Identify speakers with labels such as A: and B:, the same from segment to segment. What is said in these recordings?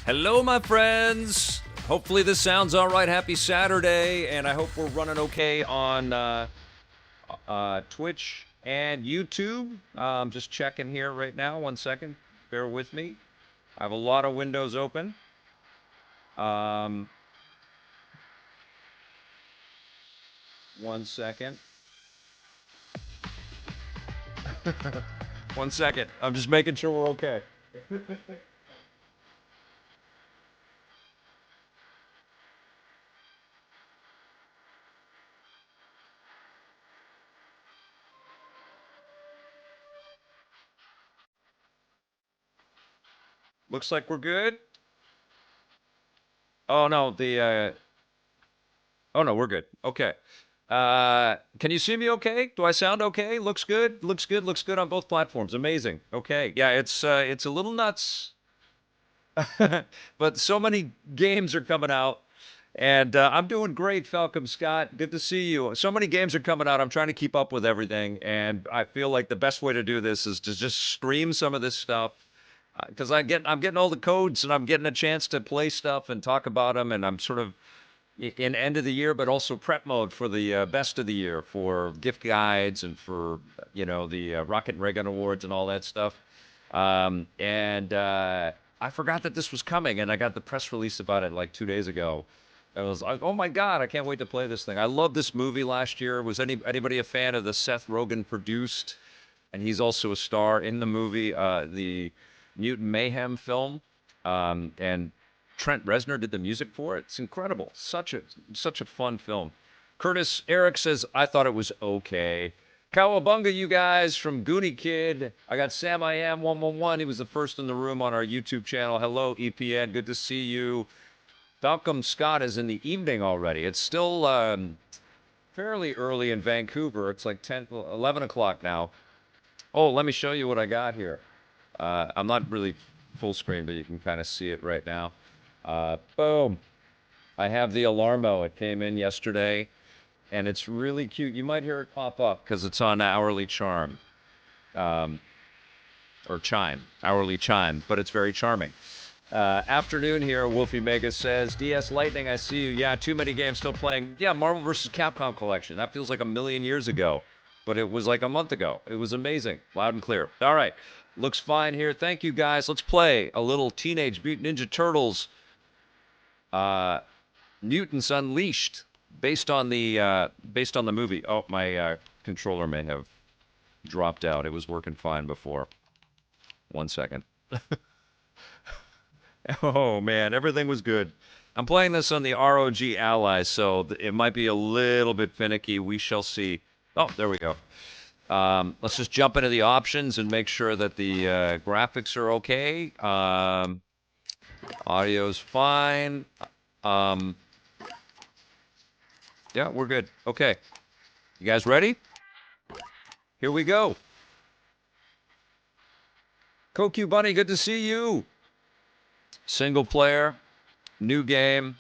A: Hello, my friends. Hopefully this sounds all right. Happy Saturday, and I hope we're running okay on Twitch and YouTube. Just checking here right now. 1 second. Bear with me. I have a lot of windows open. 1 second. 1 second. I'm just making sure we're okay. Looks like we're good. Oh no, oh no, we're good. Okay. Can you see me okay? Do I sound okay? Looks good. Looks good. Looks good on both platforms. Amazing. Okay. Yeah, it's a little nuts. But so many games are coming out, and I'm doing great, Falcom Scott. Good to see you. So many games are coming out. I'm trying to keep up with everything, and I feel like the best way to do this is to just stream some of this stuff, because I'm getting all the codes, and I'm getting a chance to play stuff and talk about them, and I'm sort of in end of the year, but also prep mode for the best of the year for gift guides and for the Rocket and Reagan Awards and all that stuff. And I forgot that this was coming, and I got the press release about it like 2 days ago. I was like, oh my God, I can't wait to play this thing. I loved this movie last year. Was anybody a fan of the Seth Rogen produced, and he's also a star in the movie, the Mutant Mayhem film, and Trent Reznor did the music for it. It's incredible. Such a fun film. Curtis Eric says, I thought it was okay. Cowabunga, you guys, from Goonie Kid. I got Sam I Am 111. He was the first in the room on our YouTube channel. Hello, EPN. Good to see you. Falcom Scott is in the evening already. It's still fairly early in Vancouver. It's like 11 o'clock now. Oh, let me show you what I got here. I'm not really full screen, but you can kind of see it right now. Boom. I have the Alarmo. It came in yesterday, and it's really cute. You might hear it pop up because it's on Hourly Charm. Or Chime. Hourly Chime, but it's very charming. Afternoon here, Wolfie Mega says, DS Lightning, I see you. Yeah, too many games still playing. Yeah, Marvel vs. Capcom Collection. That feels like a million years ago, but it was like a month ago. It was amazing. Loud and clear. All right. Looks fine here. Thank you, guys. Let's play a little Teenage Mutant Ninja Turtles Mutants Unleashed, based on the movie. Oh, my controller may have dropped out. It was working fine before. 1 second. Oh man, everything was good. I'm playing this on the ROG Ally, so it might be a little bit finicky. We shall see. Oh, there we go. Let's just jump into the options and make sure that the graphics are okay. Audio's fine. Yeah, we're good. Okay. You guys ready? Here we go. Koku Bunny, good to see you. Single player, new game.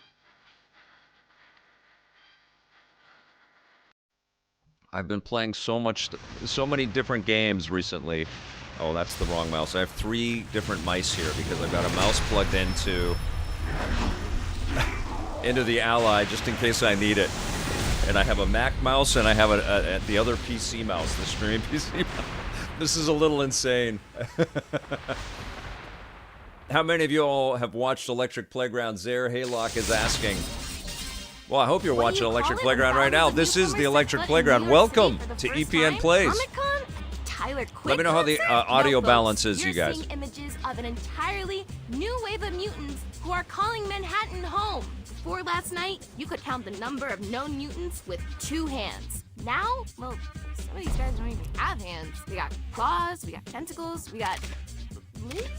A: I've been playing so many different games recently. Oh, that's the wrong mouse. I have 3 different mice here because I've got a mouse plugged into the Ally just in case I need it. And I have a Mac mouse and I have the other PC mouse, the streaming PC mouse. This is a little insane. How many of you all have watched Electric Playground? Zare Haylock is asking. Well, I hope you're watching Electric Playground right now. This is the Electric Playground. Welcome to EPN Plays. Let me know how the audio balance is, you guys.
B: Seeing images of an entirely new wave of mutants who are calling Manhattan home. Before last night, you could count the number of known mutants with 2 hands. Now, well, some of these guys don't even have hands. We got claws, we got tentacles, we got lasers?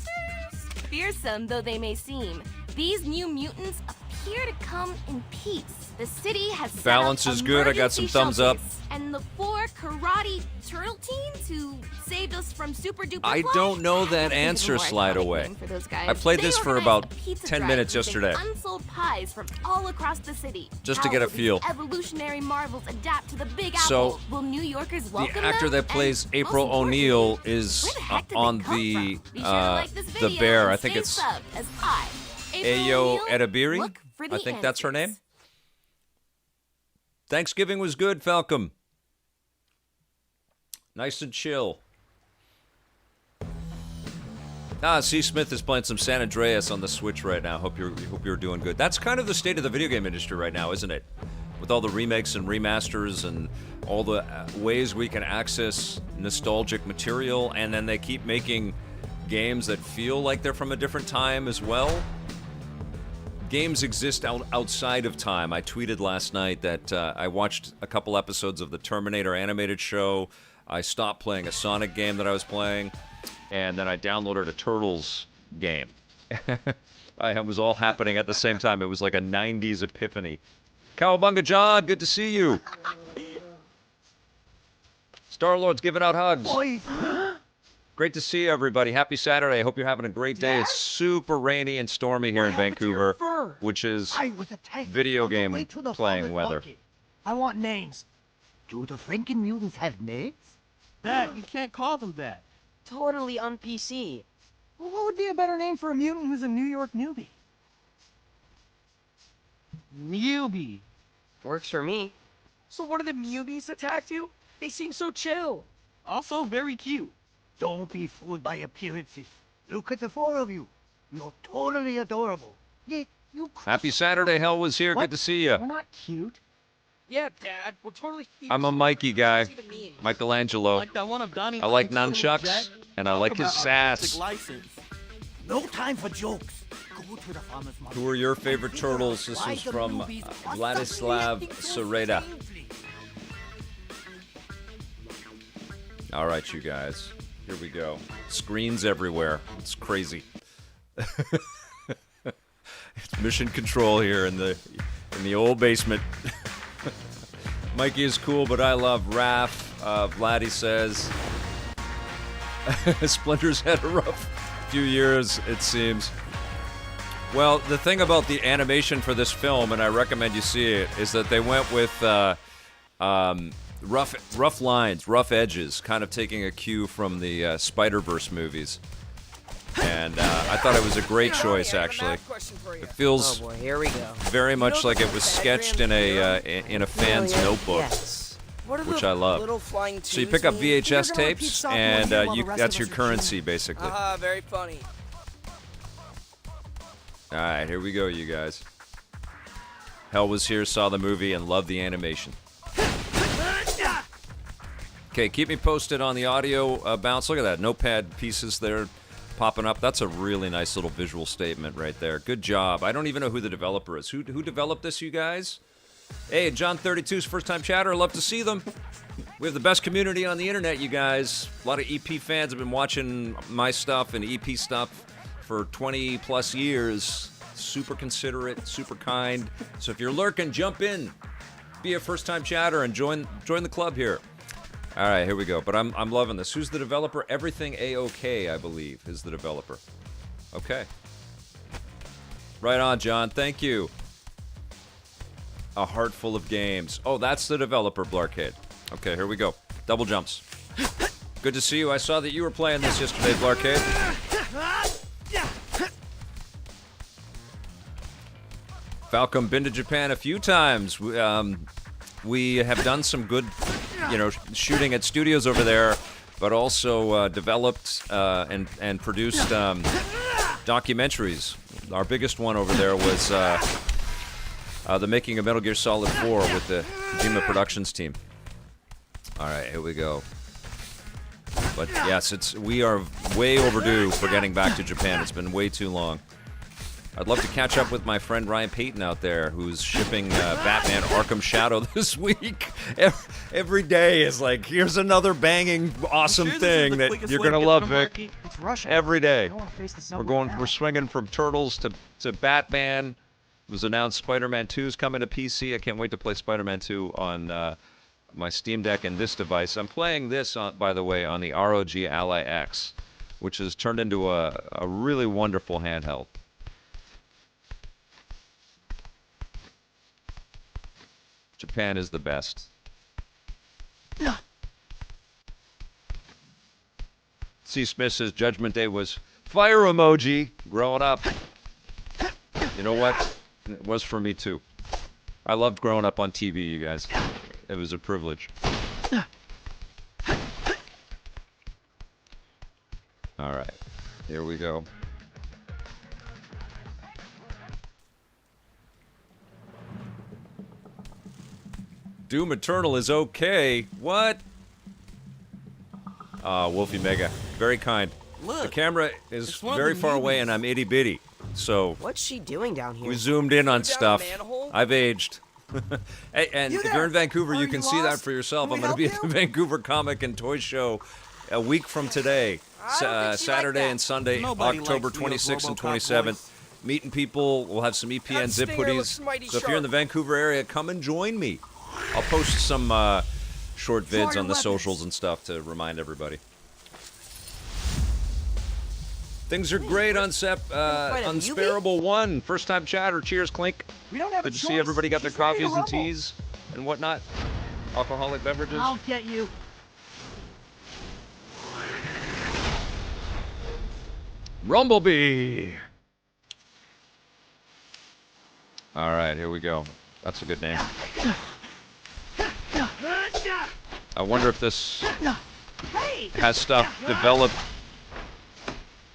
B: Fearsome though they may seem, these new mutants appear to come in peace. The city has set
A: balance
B: up
A: is good. I got some thumbs up.
B: And the 4 karate turtle teens who saved us from super duper
A: I
B: Flash
A: don't know
B: have
A: that
B: to think of a
A: answer
B: more
A: slide
B: iconic
A: away.
B: name for those guys.
A: I played this
B: They
A: for
B: organized
A: about
B: a pizza
A: 10
B: drive
A: minutes
B: to bring
A: yesterday.
B: Unsold pies from all across the city.
A: Just to
B: How
A: get a
B: will these
A: feel.
B: Evolutionary marvels adapt to the Big
A: So,
B: Apple. Will New Yorkers welcome
A: The actor
B: them?
A: that plays
B: And
A: April
B: most importantly,
A: O'Neil is
B: where the heck did
A: on
B: they come
A: the
B: from? Be sure to like this video
A: bear.
B: and
A: I think
B: stay
A: it's
B: subbed as I
A: Ayo
B: O'Neil,
A: Edabiri.
B: look for the
A: I think that's her name.
B: answers.
A: Thanksgiving was good, Falcom. Nice and chill. C. Smith is playing some San Andreas on the Switch right now. Hope you're doing good. That's kind of the state of the video game industry right now, isn't it? With all the remakes and remasters and all the ways we can access nostalgic material, and then they keep making games that feel like they're from a different time as well. Games exist outside of time. I tweeted last night that I watched a couple episodes of the Terminator animated show. I stopped playing a Sonic game that I was playing, and then I downloaded a Turtles game. It was all happening at the same time. It was like a 90s epiphany. Cowabunga John, good to see you. Star-Lord's giving out hugs. Great to see everybody. Happy Saturday. I hope you're having a great day. It's super rainy and stormy here in Vancouver, which is video game playing weather.
C: I want names. Do the Franken mutants have names?
D: Dad, you can't call them that.
E: Totally on PC.
C: Well, what would be a better name for a mutant who's a New York newbie?
D: Newbie.
E: Works for me.
C: So one of the mutants attacked you? They seem so chill.
D: Also very cute.
C: Don't be fooled by appearances. Look at the four of you. You're totally adorable. Yet you.
A: Happy Saturday. Hell was here.
C: What?
A: Good to see you.
C: We're not cute.
D: Yeah, Dad, we're totally cute.
A: I'm a Mikey guy. Michelangelo.
D: Like that one of Donnie.
A: I like
D: Jack's
A: nunchucks, and I like his
D: artistic
A: sass.
D: license.
C: No time for jokes. Go to the farmer's market.
A: Who are your favorite turtles? This is from Vladislav Sereda. All right, you guys. Here we go. Screens everywhere. It's crazy. It's mission control here in the old basement. Mikey is cool, but I love Raph. Vladdy says Splinter's had a rough few years, it seems. Well, the thing about the animation for this film, and I recommend you see it, is that they went with rough lines, rough edges, kind of taking a cue from the Spider-Verse movies. And I thought it was a great choice, actually. It feels
E: Oh boy, here we go.
A: very much like it was sketched in a fan's notebook,
E: Yes. What are
A: which
E: the
A: I love.
E: little flying
A: So you
E: twos
A: pick up
E: mean?
A: VHS tapes, and that's your currency, basically.
E: Very funny.
A: All right, here we go, you guys. Hell was here, saw the movie, and loved the animation. Okay, keep me posted on the audio bounce. Look at that, notepad pieces there popping up. That's a really nice little visual statement right there. Good job. I don't even know who the developer is. Who developed this, you guys? Hey, John32's first-time chatter. Love to see them. We have the best community on the internet, you guys. A lot of EP fans have been watching my stuff and EP stuff for 20-plus years. Super considerate, super kind. So if you're lurking, jump in. Be a first-time chatter and join the club here. All right, here we go. But I'm loving this. Who's the developer? Everything A-OK, I believe, is the developer. Okay. Right on, John. Thank you. A heart full of games. Oh, that's the developer, Blarkade. Okay, here we go. Double jumps. Good to see you. I saw that you were playing this yesterday, Blarkade. Falcom, been to Japan a few times. We have done some good, shooting at studios over there, but also developed and produced documentaries. Our biggest one over there was the making of Metal Gear Solid 4 with the Kojima Productions team. All right, here we go. But yes, we are way overdue for getting back to Japan. It's been way too long. I'd love to catch up with my friend Ryan Payton out there, who's shipping Batman Arkham Shadow this week. Every day is like, here's another banging, awesome thing that you're gonna love, Vic. Every day. We're swinging from Turtles to Batman. It was announced Spider-Man 2 is coming to PC. I can't wait to play Spider-Man 2 on my Steam Deck and this device. I'm playing this, by the way, on the ROG Ally X, which has turned into a really wonderful handheld. Japan is the best. C. Smith says Judgment Day was fire emoji growing up. You know what? It was for me too. I loved growing up on TV, you guys. It was a privilege. All right, here we go. Doom Eternal is okay. What? Wolfie Mega. Very kind.
E: Look,
A: The camera is
D: it's one of
A: very
D: the
A: far away
D: newbies.
A: and I'm itty bitty. So
E: what's she doing down here?
A: we zoomed in on
E: Down a
A: stuff.
E: manhole?
A: I've aged. Hey, and
C: You
A: if you're
C: there?
A: in Vancouver,
C: Are
A: you
C: you
A: can see that
C: lost?
A: for yourself.
C: Can
A: I'm
C: we
A: going to be at
C: help
A: the
C: you?
A: Vancouver Comic and Toy Show a week from today,
E: I don't think she liked
A: Saturday
E: that.
A: and Sunday,
D: Nobody
A: October
D: likes Leo's
A: 26th and
D: RoboCop
A: 27th.
D: voice.
A: Meeting people. We'll have some EPN
E: That
A: zip
E: stinger looks
A: hoodies.
E: mighty
A: So if you're in the
E: sharp.
A: Vancouver area, come and join me. I'll post some short
C: Draw
A: vids
C: your
A: on the
C: weapons.
A: socials and stuff to remind everybody. Things are great on
E: fight a
A: Unsparable 1. First time chatter. Cheers, Clink.
C: We don't have
A: Good
C: a
A: to see
C: choice.
A: everybody got their
C: She's ready to
A: coffees and
C: rumble.
A: teas and whatnot. Alcoholic beverages.
C: I'll get you.
A: Rumblebee. All right, here we go. That's a good name. I wonder if this
C: Hey!
A: has stuff developed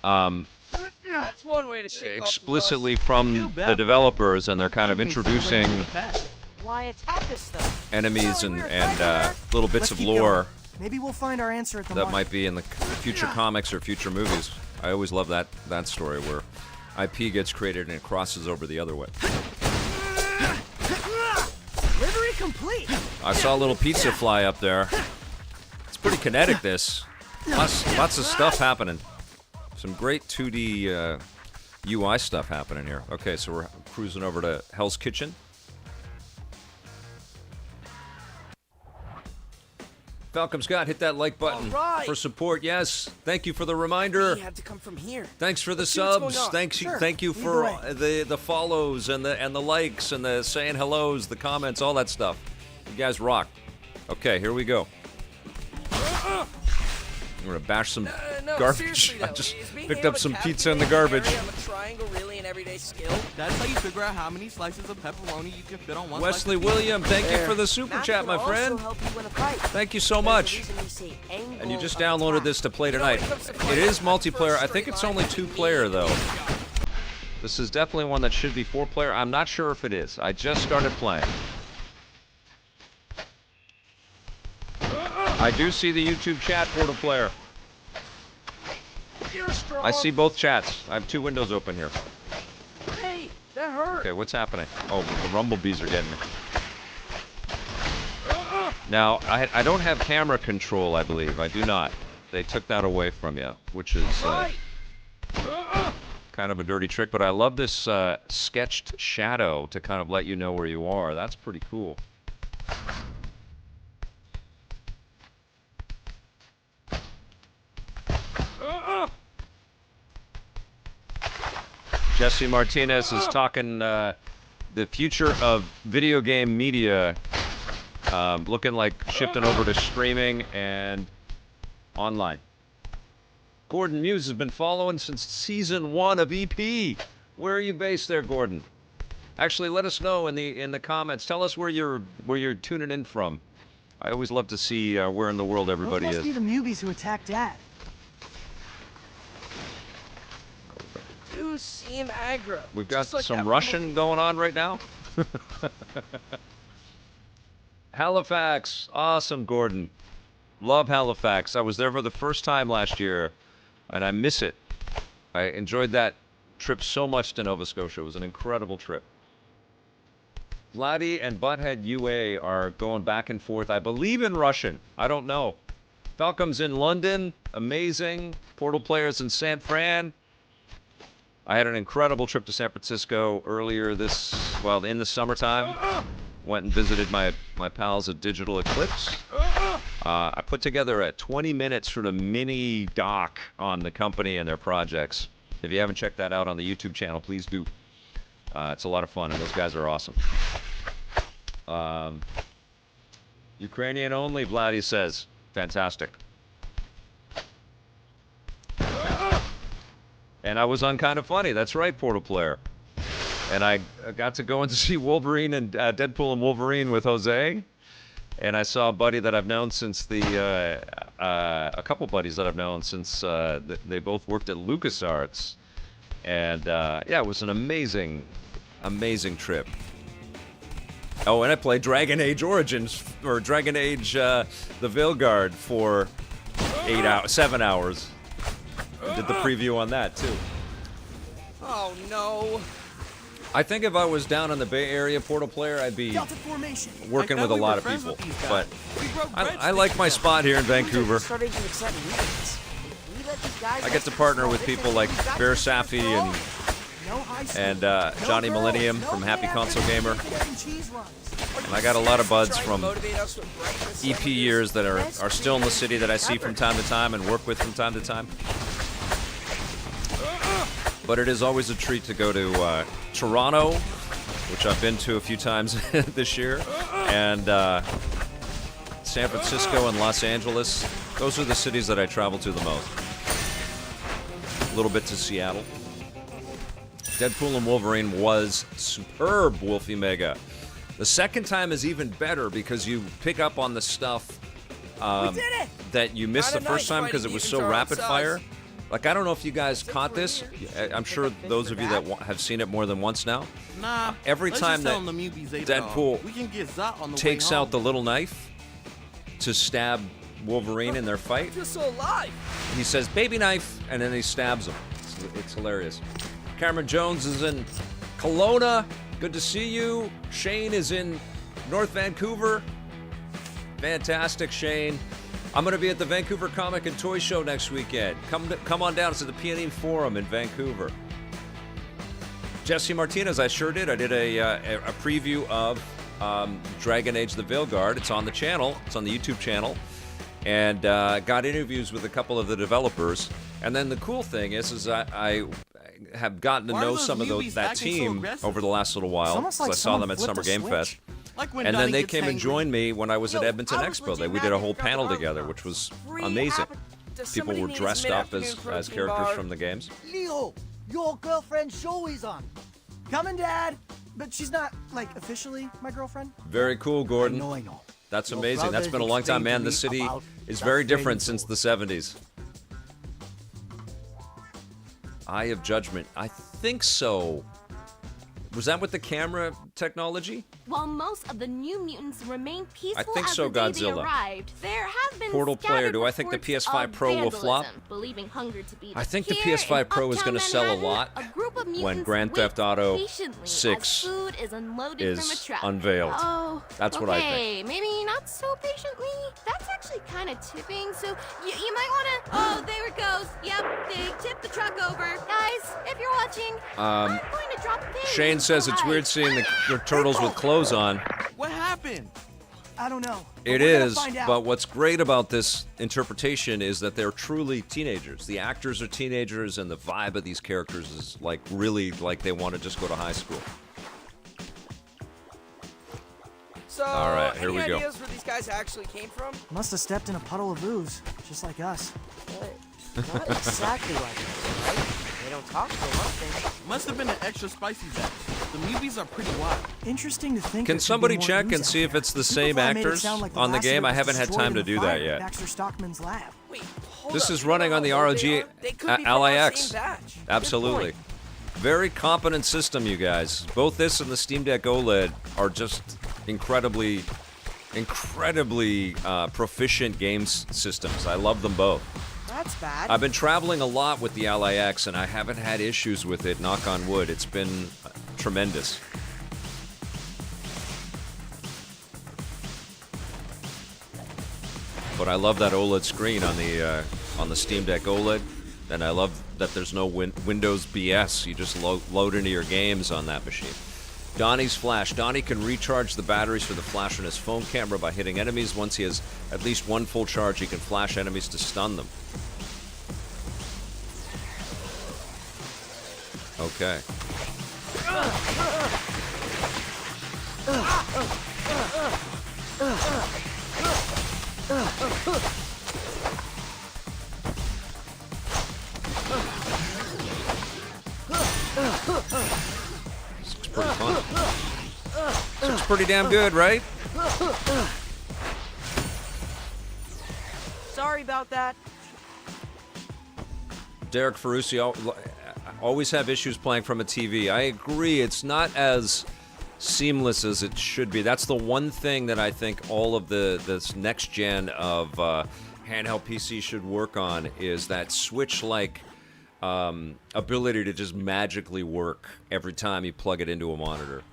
E: That's one way to shake off the
A: explicitly from the developers, and they're kind of introducing
E: dust. Why attack this stuff?
A: enemies
E: Telling
A: and,
E: we were
A: and
E: clever.
A: little bits
C: Let's
A: of
C: keep
A: lore
C: going. Maybe we'll find our answer at the
A: that
C: market.
A: might be in the future comics or future movies. I always love that story where IP gets created and it crosses over the other way.
C: Delivery complete.
A: I saw a little pizza fly up there. It's pretty kinetic, this. Lots of stuff happening. Some great 2D UI stuff happening here. Okay, so we're cruising over to Hell's Kitchen. Falcom Scott, hit that like button
E: All right.
A: for support. Yes, thank you for the reminder.
E: We had to come from here.
A: Thanks for the
E: Let's see what's going
A: subs.
E: on.
C: Sure.
A: Thank you
C: Lead
A: for
C: the
A: the follows and the likes and the saying hellos, the comments, all that stuff. You guys rock. Okay, here we go. I'm gonna bash some
E: No,
A: garbage.
E: seriously,
A: I
E: though,
A: just
E: is being
A: picked
E: able
A: up
E: to
A: some
E: captivate
A: pizza in the
E: an
A: garbage.
E: area of a triangle really an everyday skill?
D: That's how you figure out how many slices of pepperoni you can fit on one
A: Wesley
D: slice of pizza.
A: William, thank you
E: There.
A: for the super
E: Math
A: chat,
E: can
A: my
E: also
A: friend.
E: help you win a fight.
A: Thank you so
E: There's a
A: much.
E: reason we say angle
A: And you just
E: of
A: downloaded
E: attack.
A: this to play
E: You know,
A: tonight.
E: when it comes to
A: It
E: fighting,
A: is
E: that's the
A: multiplayer.
E: first
A: I think
E: straight
A: it's
E: line
A: only
E: between
A: 2-player
E: me
A: though.
E: and
A: This is definitely one that should be 4-player. I'm not sure if it is. I just started playing. I do see the YouTube chat, Portal Player. I see both chats. I have 2 windows open here.
E: Hey, that hurt.
A: Okay, what's happening? Oh, the rumblebees are getting me. Now, I don't have camera control, I believe. I do not. They took that away from you, which is kind of a dirty trick, but I love this sketched shadow to kind of let you know where you are. That's pretty cool. Jesse Martinez is talking the future of video game media, looking like shifting over to streaming and online. Gordon Muse has been following since season 1 of EP. Where are you based there, Gordon? Actually, let us know in the comments. Tell us where you're tuning in from. I always love to see where in the world everybody
C: Those
A: is.
C: must be the newbies who attacked Dad.
E: You seem aggro.
A: We've got
E: just like
A: some
E: that
A: Russian going on right now. Halifax, awesome, Gordon. Love Halifax. I was there for the first time last year, and I miss it. I enjoyed that trip so much to Nova Scotia. It was an incredible trip. Vladdy and Butthead UA are going back and forth, I believe, in Russian. I don't know. Falcom's in London. Amazing. Portal Players in San Fran. I had an incredible trip to San Francisco earlier in the summertime. Went and visited my pals at Digital Eclipse. I put together a 20-minute sort of mini doc on the company and their projects. If you haven't checked that out on the YouTube channel, please do. It's a lot of fun, and those guys are awesome. Ukrainian only, Vladdy says. Fantastic. And I was on Kind of Funny. That's right, Portal Player. and I got to go and see Wolverine and Deadpool and Wolverine with Jose. And I saw a buddy that I've known since a couple buddies that I've known since they both worked at LucasArts. And yeah, it was an amazing trip. Oh, and I played Dragon Age Origins, or Dragon Age the Veilguard for 7 hours. I did the preview on that too.
E: Oh no.
A: I think if I was down in the Bay Area Portal player, I'd be working with a lot of people. But I like my spot here in Vancouver. I get to partner with people like Bear Safi and Johnny Millennium from Happy Console Gamer. And I got a lot of buds from EP years that are still in the city that I see from time to time and work with from time to time. But it is always a treat to go to Toronto, which I've been to a few times this year, and San Francisco and Los Angeles. Those are the cities that I travel to the most. A little bit to Seattle. Deadpool and Wolverine was superb, Wolfie Mega. The second time is even better because you pick up on the stuff that you missed the first time because it was so rapid fire. Like, I don't know if you guys caught this. I'm sure those of you that have seen it more than once now.
D: Nah.
A: Every time that Deadpool takes out the little knife to stab Wolverine in their fight, he says, "Baby knife," and then he stabs him. It's hilarious. Cameron Jones is in Kelowna. Good to see you. Shane is in North Vancouver. Fantastic, Shane. I'm going to be at the Vancouver Comic and Toy Show next weekend. Come on down. It's at the PNE Forum in Vancouver. Jesse Martinez, I sure did. I did a preview of Dragon Age the Veilguard. It's on the channel. It's on the YouTube channel. And got interviews with a couple of the developers. And then the cool thing is I have gotten to know some of that team over the last little while. Like I saw them at Summer Game Fest. And then they came and joined me when I was at Edmonton Expo. We did a whole panel together, which was amazing. People were dressed up as characters from the games.
C: Leo, your girlfriend's show is on.
F: Coming, Dad. But she's not, like, officially my girlfriend.
A: Very cool, Gordon.
C: I know.
A: That's amazing. That's been a long time, man. The city is very different since the 70s. Eye of Judgment. I think so. Was that with the camera technology?
B: While most of the New Mutants remain peaceful
A: I think
B: as
A: so,
B: the day
A: Godzilla.
B: they arrived, there have been
A: Portal player, do I think the
B: reports
A: PS5
B: of
A: Pro will flop?
B: vandalism, believing hunger to be
A: I think the
B: here
A: PS5
B: in
A: Pro is
B: uptown
A: going to sell a
B: Manhattan,
A: lot
B: a group of
A: when
B: mutants
A: Grand
B: wait
A: Theft Auto
B: patiently as
A: 6
B: food is unloaded from a
A: is
B: truck.
A: unveiled.
B: Oh,
A: That's what I think.
B: Maybe not so patiently. That's actually kind of tipping, so you might want to... Oh, there it goes. Yep, they tipped the truck over. Guys, if you're watching, I'm going to drop a pin.
A: Shane says it's weird seeing the turtles with clothes on.
D: What happened?
F: I don't know.
A: It is, but what's great about this interpretation is that they're truly teenagers. The actors are teenagers, and the vibe of these characters is like really like they want to just go to high school.
E: So,
A: All right, here
E: any
A: we go.
E: ideas where these guys actually came from?
F: Must have stepped in a puddle of ooze, just like us.
E: Not exactly like this, right? They don't talk for one thing.
D: Must have been an extra spicy batch. The movies are pretty wild.
F: Interesting to think.
A: Can
F: there could
A: somebody
F: be more
A: check
F: ooze
A: and
F: out
A: see if
F: there.
A: it's the
F: People
A: same
F: thought I made it
A: actors
F: sound like the
A: on the
F: last
A: game?
F: of it
A: I
F: was
A: haven't had
F: destroyed
A: time to
F: in the
A: do
F: fire
A: that
F: at
A: yet.
F: Baxter Stockman's lab.
E: Wait, hold
A: This
E: up.
A: is
E: You
A: running
E: know
A: on the
E: how old
A: ROG
E: they are? They could be from
A: Ally
E: our
A: X.
E: same batch. Good
A: Absolutely.
E: point.
A: Very competent system, you guys. Both this and the Steam Deck OLED are just incredibly proficient games systems. I love them both.
F: That's bad.
A: I've been traveling a lot with the Ally X, and I haven't had issues with it, knock on wood. It's been tremendous. But I love that OLED screen on the Steam Deck OLED, and I love that there's no Windows BS. You just load into your games on that machine. Donnie's flash. Donnie can recharge the batteries for the flash on his phone camera by hitting enemies. Once he has at least one full charge, he can flash enemies to stun them. Okay. pretty damn good, right?
E: Sorry about that.
A: Derek Ferrucci always have issues playing from a TV. I agree, it's not as seamless as it should be. That's the one thing that I think all of this next gen of handheld PC should work on, is that Switch-like ability to just magically work every time you plug it into a monitor.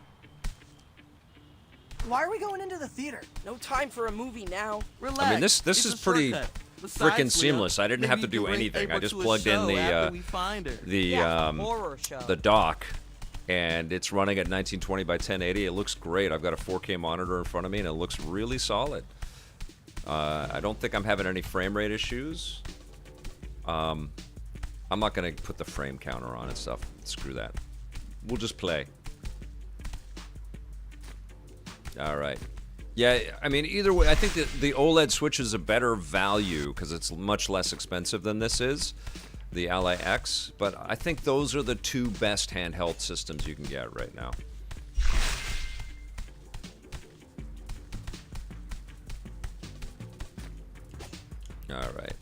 F: Why are we going into the theater?
E: No time for a movie now.
D: Relax.
A: I mean, this
D: it's
A: is
D: a
A: pretty
D: shortcut.
A: freaking
D: Besides,
A: seamless.
D: Leah,
A: I didn't
D: maybe
A: have to
D: you
A: do
D: can bring
A: anything. I
D: April
A: just
D: to a
A: plugged in
D: show after we find her.
E: Horror show.
A: the dock, and it's running at 1920 by 1080. It looks great. I've got a 4K monitor in front of me, and it looks really solid. I don't think I'm having any frame rate issues. I'm not going to put the frame counter on and stuff. Screw that. We'll just play. All right. Yeah, I mean, either way, I think that the OLED Switch is a better value because it's much less expensive than this is, the Ally X. But I think those are the two best handheld systems you can get right now. All right.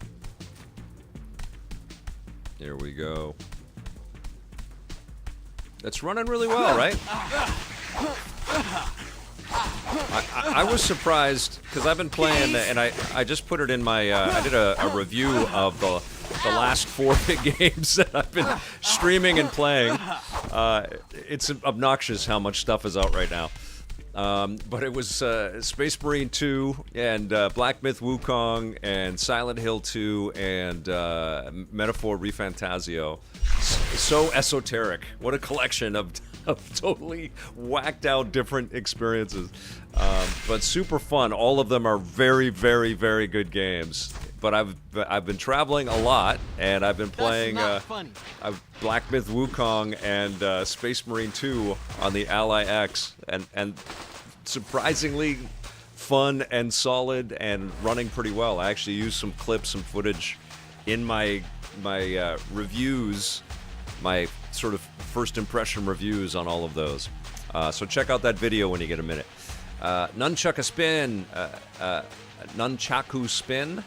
A: Here we go. It's running really well, right? I was surprised because I've been playing, and I just put it in my I did a review of the last 4 big games that I've been streaming and playing. It's obnoxious how much stuff is out right now. But it was Space Marine 2 and Black Myth Wukong and Silent Hill 2 and Metaphor Refantasio. So esoteric. What a collection of totally whacked out different experiences. But super fun. All of them are very, very, very good games. But I've been traveling a lot, and I've been playing Black Myth Wukong and Space Marine 2 on the Ally X, and surprisingly fun and solid and running pretty well. I actually used some clips, some footage in my reviews, my sort of first impression reviews on all of those. So check out that video when you get a minute. Nunchaku spin.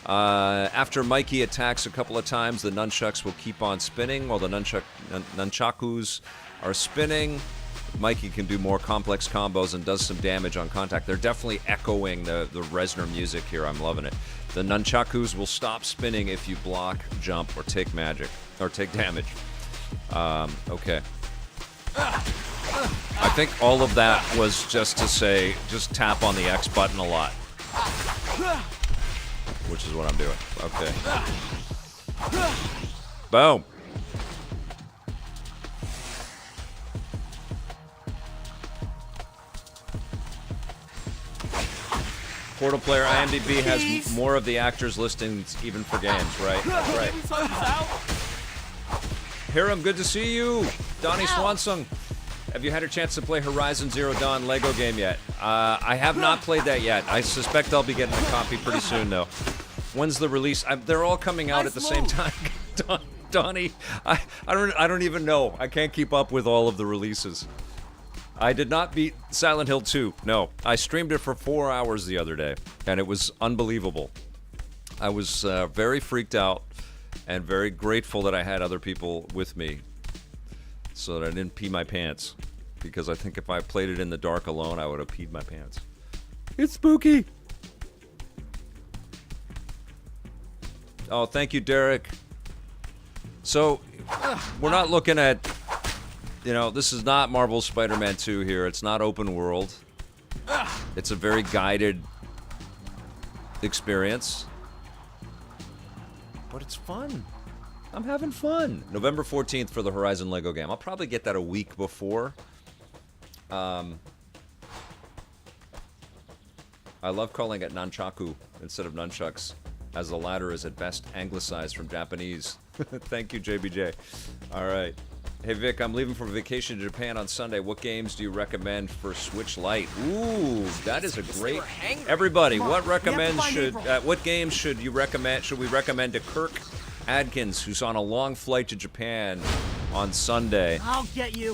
A: After Mikey attacks a couple of times, the nunchucks will keep on spinning while the nunchakus are spinning. Mikey can do more complex combos and does some damage on contact. They're definitely echoing the Reznor music here. I'm loving it. The nunchakus will stop spinning if you block, jump, or take damage. Okay. I think all of that was just to say, just tap on the X button a lot. Which is what I'm doing. Okay. Boom. Portal Player IMDb has more of the actors' listings even for games, right? Right. Hiram, good to see you. Donnie Swansung, have you had a chance to play Horizon Zero Dawn Lego game yet? I have not played that yet. I suspect I'll be getting a copy pretty soon, though. When's the release? They're all coming out at the same time. Donnie, I don't even know. I can't keep up with all of the releases. I did not beat Silent Hill 2. No, I streamed it for 4 hours the other day, and it was unbelievable. I was very freaked out and very grateful that I had other people with me so that I didn't pee my pants. Because I think if I played it in the dark alone, I would have peed my pants. It's spooky! Oh, thank you, Derek. So, we're not looking at... You know, this is not Marvel's Spider-Man 2 here. It's not open world. It's a very guided experience. But it's fun. I'm having fun. November 14th for the Horizon Lego game. I'll probably get that a week before. I love calling it nunchaku instead of nunchucks, as the latter is at best anglicized from Japanese. Thank you, JBJ. All right. Hey Vic, I'm leaving for vacation to Japan on Sunday. What games do you recommend for Switch Lite? Ooh, that is a great. Everybody, what games should you recommend? Should we recommend to Kirk Adkins, who's on a long flight to Japan on Sunday?
F: I'll get you.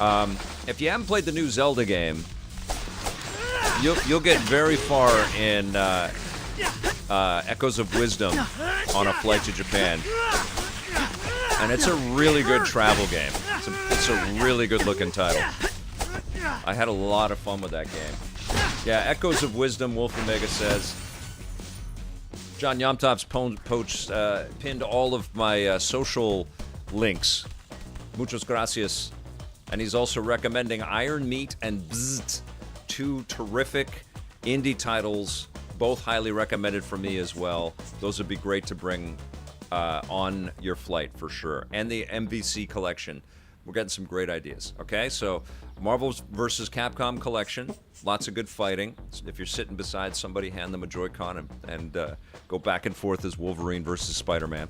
A: If you haven't played the new Zelda game, you'll get very far in Echoes of Wisdom on a flight to Japan, and it's a really good travel game. It's a really good looking title. I had a lot of fun with that game. Yeah, Echoes of Wisdom. Wolf Omega says. John Yomtop's pinned all of my social links. Muchas gracias. And he's also recommending Iron Meat and Bzzzt, 2 terrific indie titles, both highly recommended for me as well. Those would be great to bring on your flight for sure. And the MVC collection. We're getting some great ideas. Okay, so Marvel vs. Capcom collection. Lots of good fighting. If you're sitting beside somebody, hand them a Joy-Con and go back and forth as Wolverine versus Spider-Man.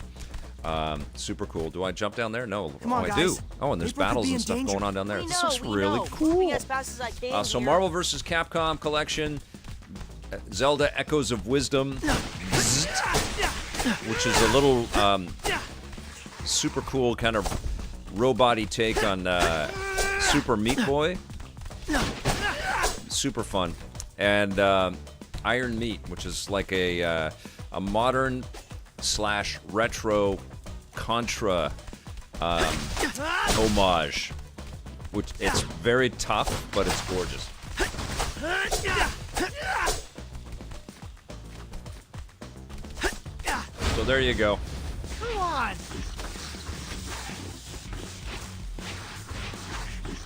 A: Super cool. Do I jump down there? No.
F: Come on,
A: I
F: guys.
A: do. Oh, and there's
F: April could
A: battles
F: be
A: and
F: in
A: stuff
F: danger.
A: going on down there.
E: We
A: This
E: know,
A: is
E: we
A: really
E: know.
A: cool.
E: Moving as fast as I can
A: So
E: here.
A: Marvel vs. Capcom collection, Zelda Echoes of Wisdom, which is a little super cool kind of robot-y take on Super Meat Boy. Super fun. And Iron Meat, which is like a modern / retro Contra homage. Which it's very tough, but it's gorgeous. So there you go.
F: Come on.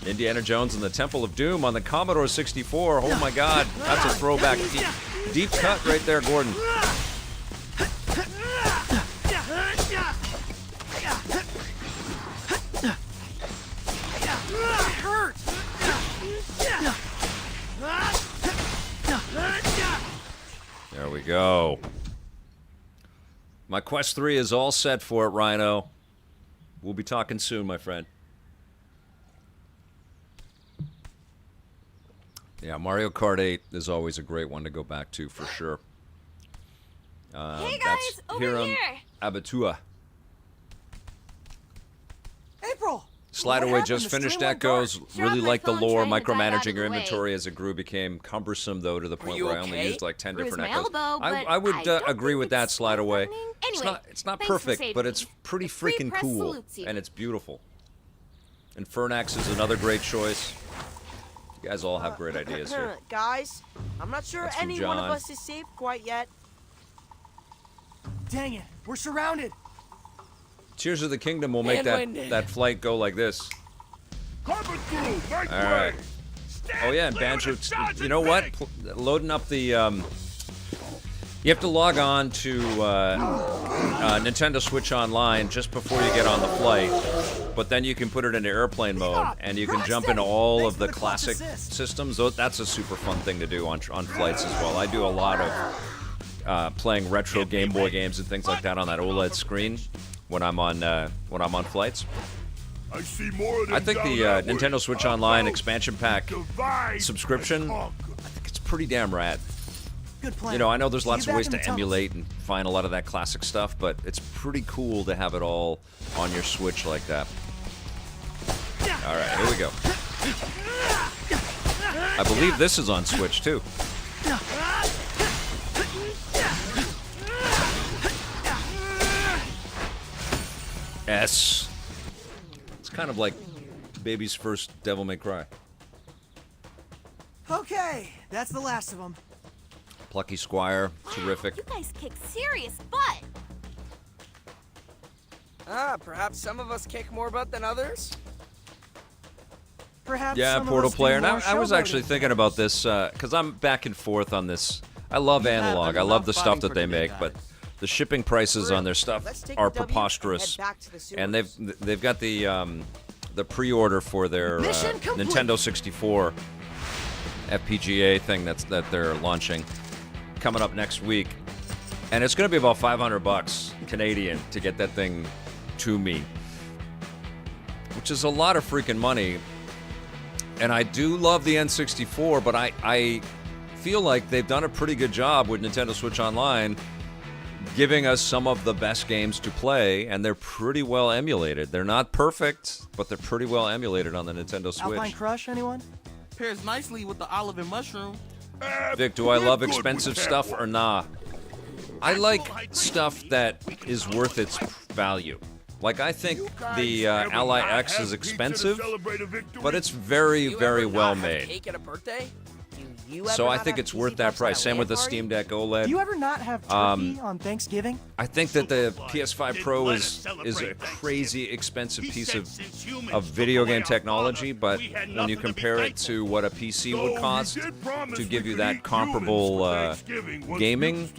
A: Indiana Jones and the Temple of Doom on the Commodore 64. Oh my God, that's a throwback. Deep cut right there, Gordon. There we go. My Quest 3 is all set for it, Rhino. We'll be talking soon, my friend. Yeah, Mario Kart 8 is always a great one to go back to, for sure.
B: Hey guys,
A: That's
B: over
A: Hiram
B: here.
A: Abatua.
F: April.
A: Slide
F: what
A: away,
F: happened?
A: just
F: The
A: finished
F: stream went dark.
A: Echoes.
B: Sure,
A: Really
B: my
A: like the
B: phone
A: lore.
B: trying to dive out
A: Micromanaging
B: of
A: your
B: the way.
A: inventory as it grew became cumbersome, though, to the point
E: you
A: where I only
E: okay?
A: used like 10
B: Bruised
A: different
B: my
A: Echoes.
B: elbow, but
A: I would
B: I don't
A: agree
B: think
A: with that
B: it's
A: slide away.
B: happening.
A: It's
B: Anyway,
A: not
B: thanks for
A: perfect,
B: saving
A: but
B: me.
A: it's pretty
B: Free
A: freaking
B: press
A: cool,
B: salutes you.
A: and it's beautiful. And Fernax is another great choice. You guys all have great ideas here.
E: Guys, I'm not sure
A: That's from
E: any one of
A: John.
E: us is safe quite yet.
F: Dang it. We're surrounded.
A: Tears of the Kingdom will make that flight go like this. All right. Oh yeah, and Banjo. You know what? Loading up the. You have to log on to Nintendo Switch Online just before you get on the flight, but then you can put it into airplane mode, and you can jump into all of the classic systems. That's a super fun thing to do on flights as well. I do a lot of playing retro Game Boy games and things like that on that OLED screen when I'm on flights. I think the Nintendo Switch Online expansion pack subscription, I think it's pretty damn rad.
F: Good plan.
A: You know, I know there's
F: See you
A: lots of
F: back
A: ways
F: in
A: to
F: the tunnels.
A: emulate and find a lot of that classic stuff, but it's pretty cool to have it all on your Switch like that. All right, here we go. I believe this is on Switch too. S. It's kind of like baby's first Devil May Cry.
F: Okay, that's the last of them.
A: Plucky Squire, terrific.
B: You guys kick serious butt.
E: Perhaps some of us kick more butt than others?
F: Perhaps
A: Yeah,
F: some of
A: Portal
F: us do
A: Player.
F: more
A: Now, I was
F: showboating
A: actually
F: than
A: thinking about this because I'm back and forth on this. I love analog. I love the stuff that they make, but the shipping prices on their stuff
E: Let's take
A: are
E: the W and
A: preposterous.
E: head back to the sewers.
A: And they've got the pre-order for their
F: Mission complete.
A: Nintendo 64 FPGA thing that they're launching coming up next week, and it's going to be about $500 Canadian to get that thing to me, which is a lot of freaking money. And I do love the N64, but I feel like they've done a pretty good job with Nintendo Switch Online giving us some of the best games to play, and they're pretty well emulated. They're not perfect, but they're pretty well emulated on the Nintendo Switch.
F: Alpine Crush, anyone?
D: Pairs nicely with the olive and mushroom.
A: Vic, do I love expensive stuff or nah? I like stuff that is worth its value. Like, I think the Ally X is expensive, but it's very, very well made.
E: Cake at a birthday? You
A: So
E: ever
A: I
E: not
A: think
E: have
A: it's worth
E: PC
A: that
E: Puffs at
A: price.
E: a
A: Same with
E: LAN
A: the
E: party?
A: Steam Deck
F: Do
A: OLED.
F: you ever not have turkey on Thanksgiving?
A: I think that the PS5 Pro is a crazy expensive piece of video game technology, but when you compare it to what a PC would cost to give you that comparable gaming,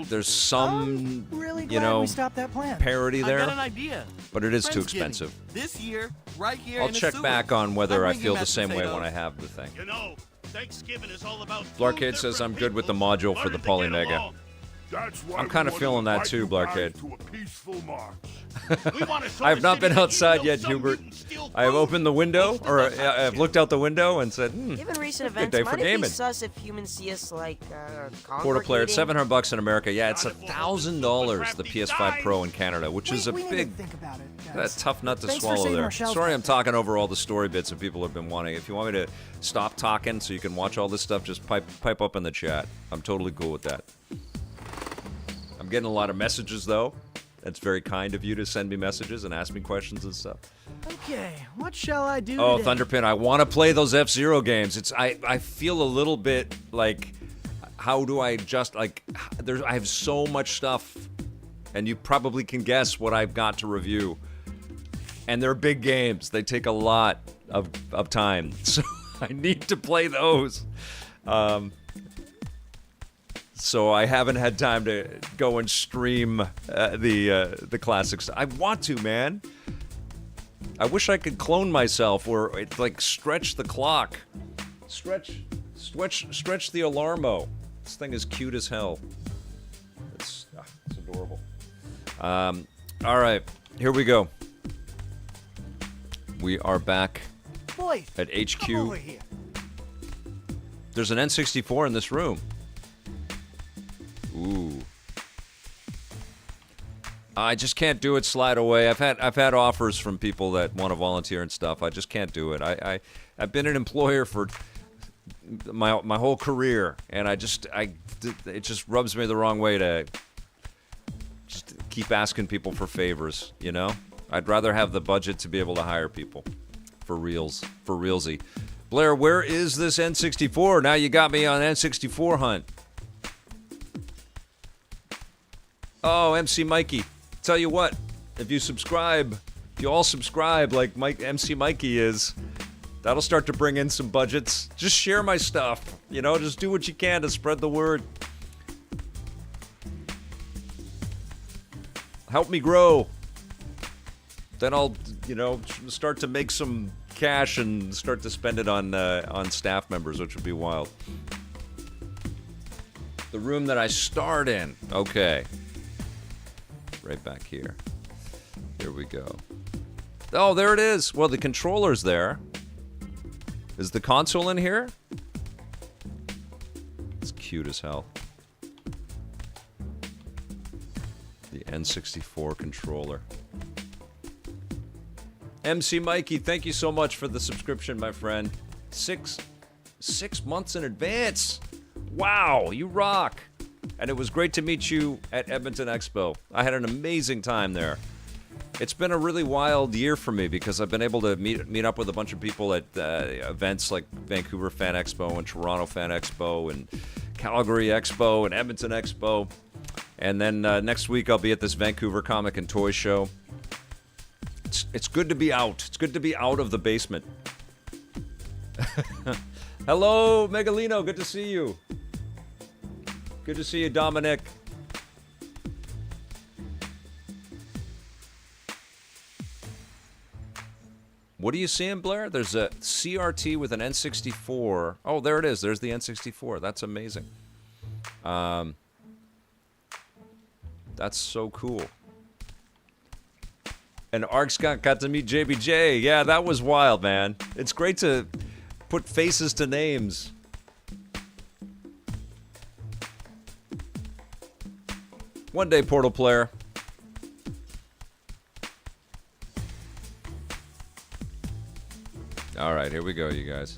A: there's some,
F: Really
A: you
F: glad
A: know,
F: we stopped that plan.
A: parity
D: I got an
A: there,
D: idea.
A: but it is too
D: Friendsgiving.
A: expensive.
D: This year, right here
A: I'll
D: in the
A: check
D: sewers.
A: back on whether
D: I'm
A: I
D: bringing
A: feel the
D: mashed
A: same way
D: potatoes.
A: when I have the thing.
G: You know, Thanksgiving is all about
A: Blarkade says I'm good with the module for the Polymega. I'm kind of feeling that too, Blarkade. I have not been outside yet, Hubert. I have opened the window, or I've looked out the window and said,
E: Given recent
A: good
E: events,
A: day for
E: might it be
A: gaming.
E: sus if humans see us like
A: Quarter player, it's
E: congregating?
A: $700 in America. Yeah, it's $1,000, the PS5 Pro in Canada, which is a
F: we
A: big,
F: need to think about it, guys.
A: that's a tough nut to
F: Thanks for
A: swallow
F: saving
A: there.
F: our shelves.
A: Sorry I'm talking over all the story bits that people have been wanting. If you want me to stop talking so you can watch all this stuff, just pipe up in the chat. I'm totally cool with that. I'm getting a lot of messages, though. That's very kind of you to send me messages and ask me questions and stuff.
F: Okay, what shall I do
A: Oh,
F: today?
A: Thunderpin, I want to play those F-Zero games. I feel a little bit like, how do I just, like, I have so much stuff, and you probably can guess what I've got to review. And they're big games. They take a lot of time. So I need to play those. So I haven't had time to go and stream the classics. I want to, man. I wish I could clone myself or like stretch the clock. Stretch the alarmo. This thing is cute as hell. It's adorable. All right, here we go. We are back
C: Boys,
A: at
C: come over
A: HQ.
C: here.
A: There's an N64 in this room. Ooh. I just can't do it. Slide away. I've had offers from people that want to volunteer and stuff. I just can't do it. I've been an employer for my whole career, and it just rubs me the wrong way to just keep asking people for favors. You know, I'd rather have the budget to be able to hire people for realsy. Blair, where is this N64? Now you got me on N64 hunt. Oh, MC Mikey. Tell you what, if you all subscribe like MC Mikey is, that'll start to bring in some budgets. Just share my stuff. You know, just do what you can to spread the word. Help me grow. Then I'll, start to make some cash and start to spend it on staff members, which would be wild. The room that I start in. Okay. Right back here. Here we go. Oh, there it is. Well, the controller's there. Is the console in here? It's cute as hell. The N64 controller. MC Mikey, thank you so much for the subscription, my friend. 6 months in advance. Wow, you rock. And it was great to meet you at Edmonton Expo. I had an amazing time there. It's been a really wild year for me because I've been able to meet up with a bunch of people at events like Vancouver Fan Expo and Toronto Fan Expo and Calgary Expo and Edmonton Expo. And then next week I'll be at this Vancouver Comic and Toy Show. It's good to be out. It's good to be out of the basement. Hello, Megalino. Good to see you. Good to see you, Dominic. What are you seeing, Blair? There's a CRT with an N64. Oh, there it is. There's the N64. That's amazing. That's so cool. And Ark Scott got to meet JBJ. Yeah, that was wild, man. It's great to put faces to names. One day, Portal player. All right, here we go, you guys.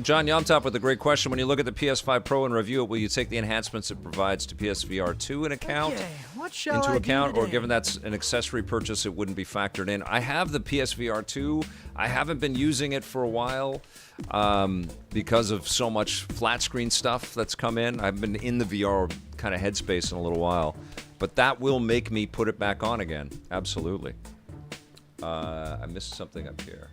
A: John Yomtop with a great question. When you look at the PS5 Pro and review it, will you take the enhancements it provides to PSVR 2 into account, or given that's an accessory purchase, it wouldn't be factored in? I have the PSVR 2. I haven't been using it for a while because of so much flat screen stuff that's come in. I've been in the VR kind of headspace in a little while, but that will make me put it back on again. Absolutely. I missed something up here.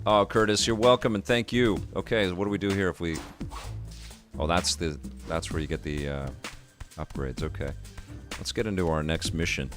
A: Oh, Curtis, you're welcome and thank you. Okay, what do we do here if we... Oh, that's where you get the upgrades. Okay. Let's get into our next mission.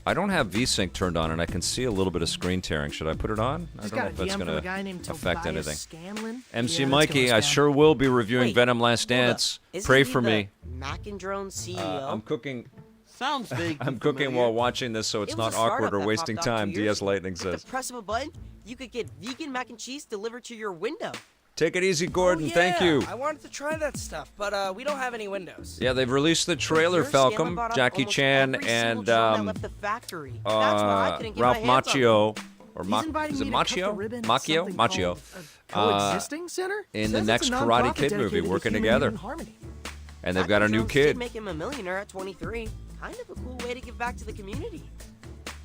A: I don't have VSync turned on and I can see a little bit of screen tearing. Should I put it on? I don't know if that's going to affect anything. MC Mikey, I sure will be reviewing Venom Last Dance. Pray for me.
E: Mac and Drone CEO.
A: I'm cooking...
D: Sounds big.
A: I'm cooking while watching this, so it's not awkward or wasting time, DS Lightning says.
E: With the press of a button, you could get vegan mac and cheese delivered to your window.
A: Take it easy, Gordon. Thank you.
H: I wanted to try that stuff, but we don't have any windows.
A: Yeah, they've released the trailer, Falcom, Jackie Chan, and
E: Ralph
A: Macchio, or is it Macchio? Macchio.
F: Coexisting center?
A: In the next Karate Kid movie, working together. And they've got a new kid.
E: Make him a millionaire at 23. Kind of a cool way to give back to the community.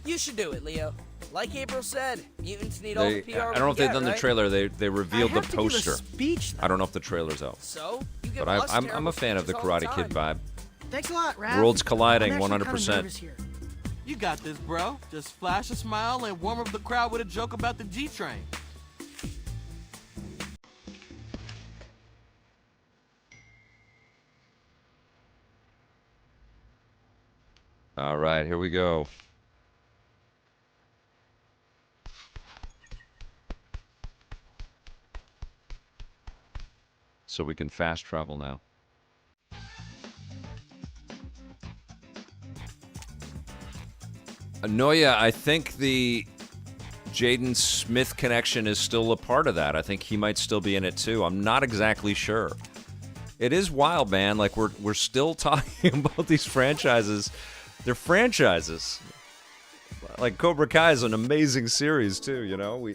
H: You should do it, Leo. Like April said, mutants need all the PR.
A: I don't know if they've done the trailer. They revealed the poster.
F: Speech,
A: I don't know if the trailer's out.
H: So, you
A: but I'm a fan of the Karate Kid vibe.
F: Thanks a lot, Raph.
A: Worlds colliding,
F: I'm
A: 100%.
D: You got this, bro. Just flash a smile and warm up the crowd with a joke about the G-Train.
A: All right, here we go. So we can fast travel now. Noya, I think the Jaden Smith connection is still a part of that. I think he might still be in it too. I'm not exactly sure. It is wild, man. Like we're still talking about these franchises. They're franchises. Like Cobra Kai is an amazing series too, you know?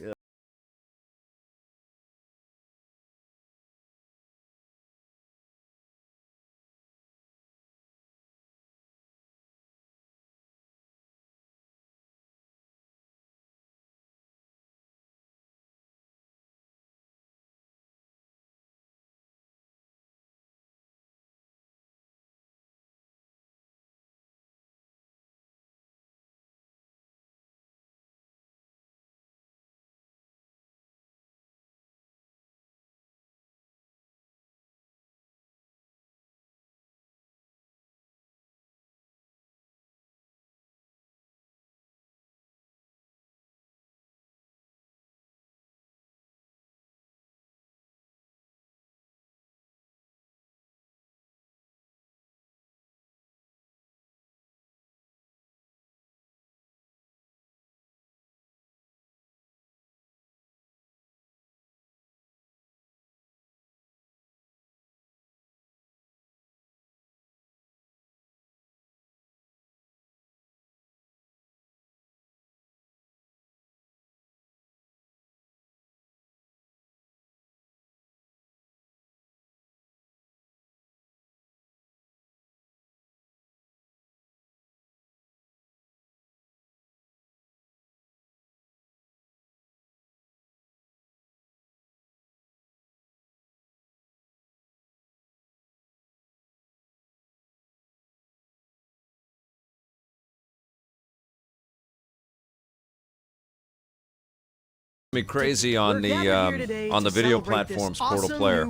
A: Me crazy on the video platforms, Portal Player.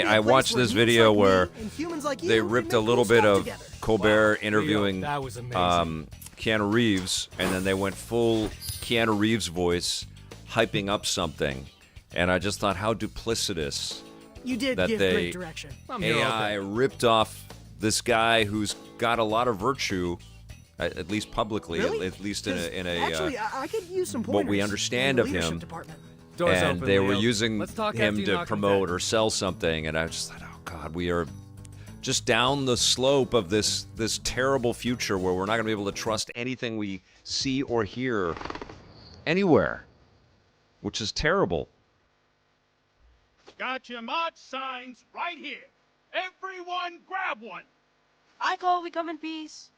A: I watched this video where they ripped a little bit of Colbert interviewing Keanu Reeves, and then they went full Keanu Reeves voice, hyping up something, and I just thought how duplicitous that they AI ripped off this guy who's got a lot of virtue. At least publicly,
F: really?
A: at least in a
F: actually, I could use some
A: what we
F: pointers
A: understand
F: in
A: of
F: the leadership
A: him.
F: Department.
I: Door's
A: and
I: open,
A: they were
I: Leo.
A: using
I: Let's talk after
A: him
I: you
A: to
I: knock him
A: promote
I: dead.
A: or sell something, and I just thought, oh God, we are just down the slope of this terrible future where we're not going to be able to trust anything we see or hear anywhere, which is terrible.
G: Got your mod signs right here. Everyone grab one.
E: I call we come in peace.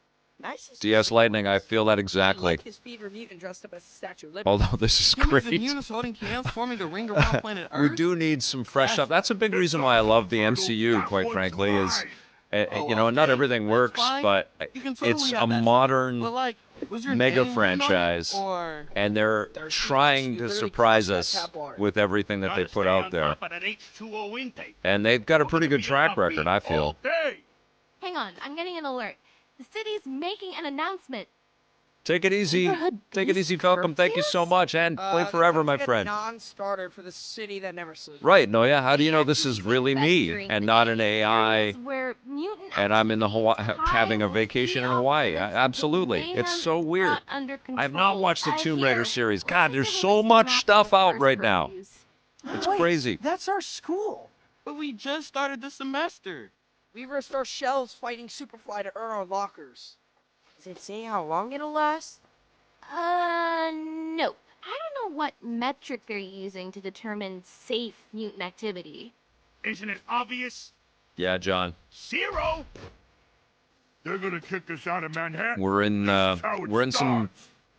E: Nice. to see
A: DS
E: you.
A: Lightning, I feel that exactly.
E: Like his fever mutant dressed up as a Statue of Liberty.
A: Although this is
D: Humans and
A: great.
D: mutants holding hands, forming a ring around planet
A: We
D: Earth.
A: do need some fresh stuff. That's a big reason why I love the MCU, quite frankly, is, you know, not everything works, but
D: You can totally
A: it's
D: have
A: a
D: that.
A: modern
D: But like, was your
A: mega
D: name
A: franchise,
D: or
A: and they're trying to surprise us with everything that they put out there. And they've got a pretty good track record, I feel.
B: Hang on, I'm getting an alert. The city's making an announcement.
A: Take it easy. Take it easy, Falcom. Thank you so much, and play forever, my friend.
E: Non-starter for the city that never sleeps.
A: Right, Noya, how do you know this is really me and not an AI,
B: Where mutant
A: and I'm in the having a vacation in Hawaii? Absolutely. It's so weird. I have not watched the Tomb Raider series. God, there's so much stuff out right now. It's
F: Wait,
A: crazy.
F: That's our school.
D: But we just started the semester.
E: We risked our shells fighting Superfly to earn our lockers. Is it saying how long it'll last?
B: Nope. I don't know what metric they're using to determine safe mutant activity.
G: Isn't it obvious?
A: Yeah, John.
G: 0. They're gonna kick us out of Manhattan.
A: We're in some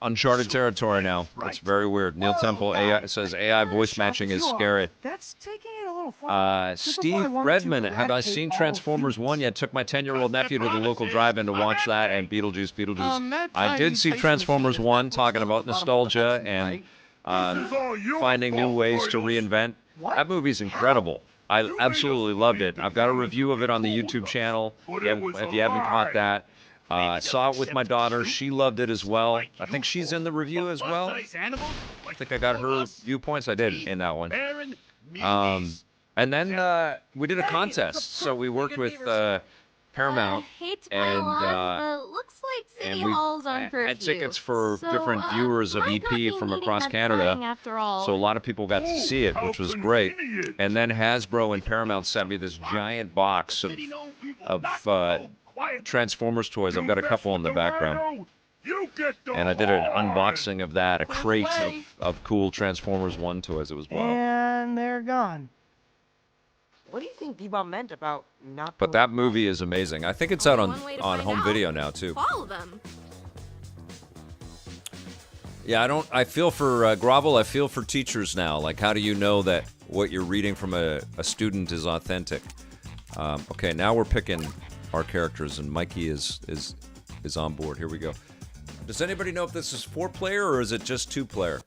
A: uncharted territory now. It's very weird. Neil Temple AI says AI voice matching is scary.
F: That's taking it a little far.
A: Steve Redmond, have I seen Transformers 1 yet? Took my 10-year-old nephew to the local drive-in to watch that and Beetlejuice. I did see Transformers 1, talking about nostalgia and finding new ways to reinvent. That movie's incredible. I absolutely loved it. I've got a review of it on the YouTube channel, if you haven't caught that. Saw it with my daughter. She loved it as well. I think she's in the review as well. I think I got her viewpoints. I did in that one. And then we did a contest. So we worked with Paramount,
B: Hate to
A: and
B: pile on, but looks like City
A: and we
B: Hall's on curfew.
A: had tickets for
B: So,
A: different viewers of
B: might not
A: EP
B: be
A: from
B: needing
A: across
B: that
A: Canada.
B: signing after all.
A: So a lot of people got to see it, which was great. And then Hasbro and Paramount sent me this giant box of Transformers toys. I've got a couple in the background. And I did an unboxing of that, a crate of cool Transformers 1 toys. It was wild.
F: And they're gone.
E: What do you think Bebop meant about not?
A: But that movie is amazing. I think it's out
B: One way to
A: on
B: find
A: home
B: out.
A: video now, too.
B: Follow them.
A: Yeah, I feel for Grovel, I feel for teachers now. Like, how do you know that what you're reading from a student is authentic? Okay, now we're picking our characters, and Mikey is on board. Here we go. Does anybody know if this is 4-player or is it just 2-player?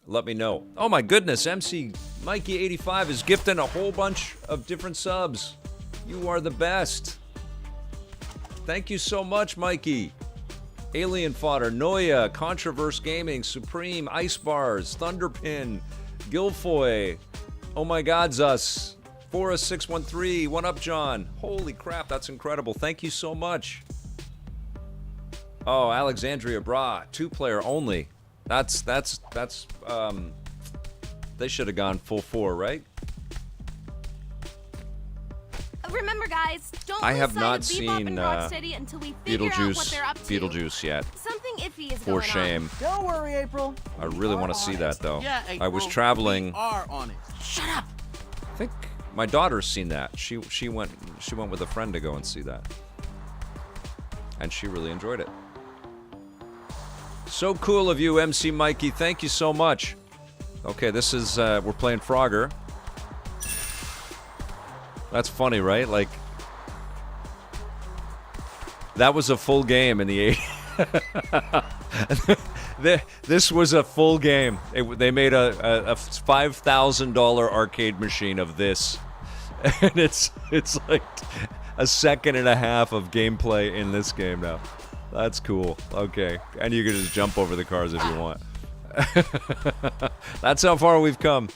A: Let me know. Oh my goodness, MC Mikey85 is gifting a whole bunch of different subs. You are the best. Thank you so much, Mikey. Alien Fodder, Noya, Controverse Gaming, Supreme, Ice Bars, Thunderpin, Gilfoy, Oh My God's Us, Forest 613, One Up John. Holy crap, that's incredible. Thank you so much. Oh, Alexandria Bra, 2-player only. That's they should have gone full 4, right?
B: Remember, guys, don't
A: I
B: lose
A: have
B: sight
A: not
B: of Bebop
A: seen
B: and Rocksteady until we figure out what they're up to.
A: Beetlejuice yet.
B: Something iffy is
A: For
B: going
A: shame.
F: Don't worry, April.
A: I really want to see that though.
D: Yeah,
A: I was
D: April,
A: traveling.
D: We are on it.
B: Shut up.
A: I think my daughter's seen that. She went with a friend to go and see that, and she really enjoyed it. So cool of you, MC Mikey. Thank you so much. Okay, this is we're playing Frogger. That's funny, right? Like, that was a full game in the 80s. This was a full game. They made a $5,000 arcade machine of this, and it's like a second and a half of gameplay in this game now. That's cool. Okay, and you can just jump over the cars if you want. That's how far we've come.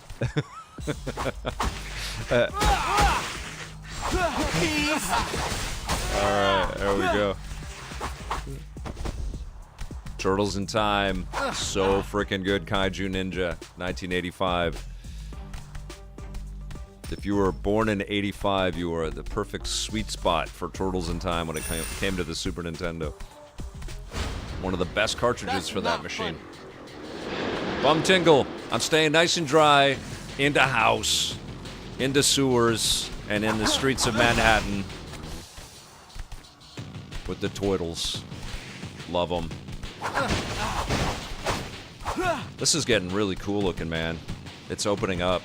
A: Alright, there we go. Turtles in Time. So freaking good. Kaiju Ninja, 1985. If you were born in '85, you were the perfect sweet spot for Turtles in Time when it came to the Super Nintendo. One of the best cartridges for that machine. Bum Tingle. I'm staying nice and dry, into house, into sewers, and in the streets of Manhattan with the Turtles. Love them. This is getting really cool looking, man. It's opening up.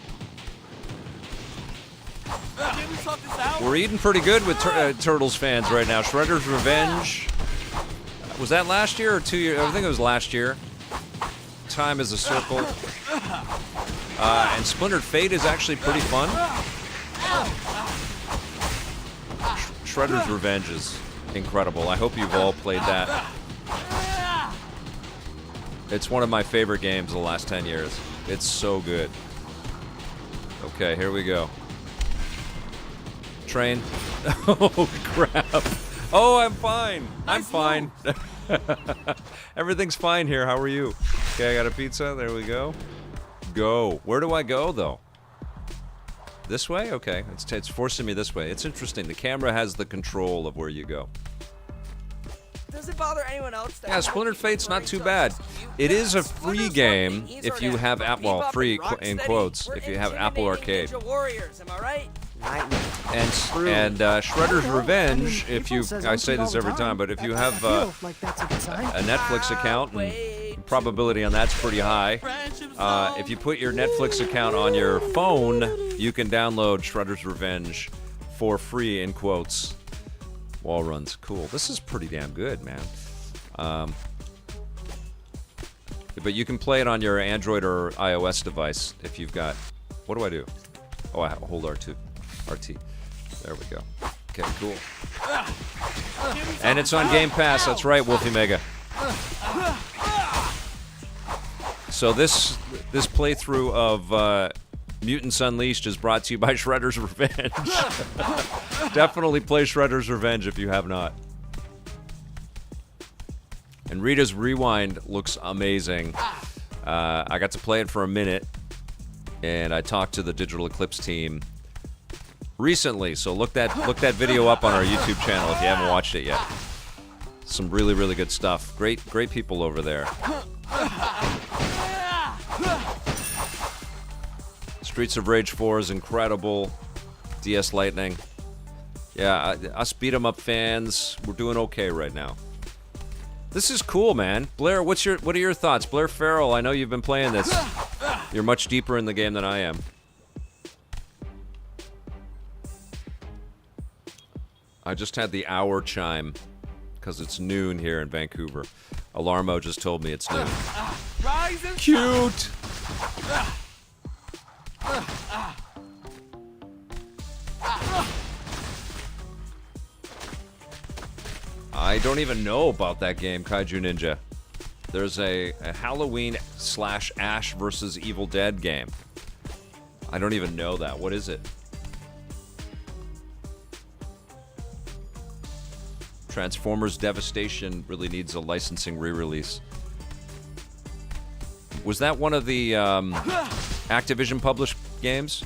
A: We're eating pretty good with Turtles fans right now. Shredder's Revenge. Was that last year or 2 years? I think it was last year. Time is a Circle. And Splintered Fate is actually pretty fun. Shredder's Revenge is incredible. I hope you've all played that. It's one of my favorite games of the last 10 years. It's so good. Okay, here we go. Train. Oh, crap. Oh, I'm fine. I'm fine. Everything's fine here. How are you? Okay, I got a pizza. There we go. Go. Where do I go, though? This way? Okay. It's forcing me this way. It's interesting. The camera has the control of where you go.
H: Does it bother anyone else?
A: Yeah, Splintered Fate's not too bad. It is a free game if you have Apple, well, free in quotes, if you have Apple Arcade.
H: Warriors, am I right?
A: And Shredder's Revenge, if you, I say this every time, but if you have a Netflix account, and probability on that's pretty high. If you put your Netflix account on your phone, you can download Shredder's Revenge for free in quotes. Wall runs, cool. This is pretty damn good, man. But you can play it on your Android or iOS device if you've got. What do I do? Oh, I hold R2. RT. There we go. Okay, cool. And it's on Game Pass. That's right, Wolfie Mega. So this playthrough of Mutants Unleashed is brought to you by Shredder's Revenge. Definitely play Shredder's Revenge if you have not. And Rita's Rewind looks amazing. I got to play it for a minute, and I talked to the Digital Eclipse team recently, so look that video up on our YouTube channel if you haven't watched it yet. Some really, really good stuff. Great people over there. Streets of Rage 4 is incredible. DS Lightning. Yeah, us beat 'em up fans, we're doing okay right now. This is cool, man. Blair, what are your thoughts? Blair Farrell, I know you've been playing this. You're much deeper in the game than I am. I just had the hour chime because it's noon here in Vancouver. Alarmo just told me it's noon. Cute. I don't even know about that game, Kaiju Ninja. There's a Halloween / Ash vs. Evil Dead game. I don't even know that. What is it? Transformers Devastation really needs a licensing re-release. Was that one of the Activision published games?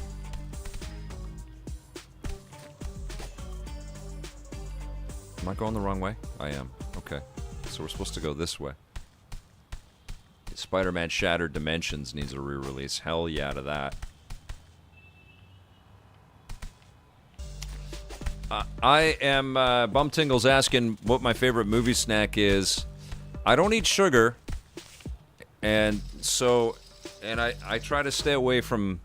A: Am I going the wrong way? I am. Okay. So we're supposed to go this way. Spider-Man Shattered Dimensions needs a re-release. Hell yeah to that. I am, Bum Tingle's asking what my favorite movie snack is. I don't eat sugar, and so, I try to stay away from,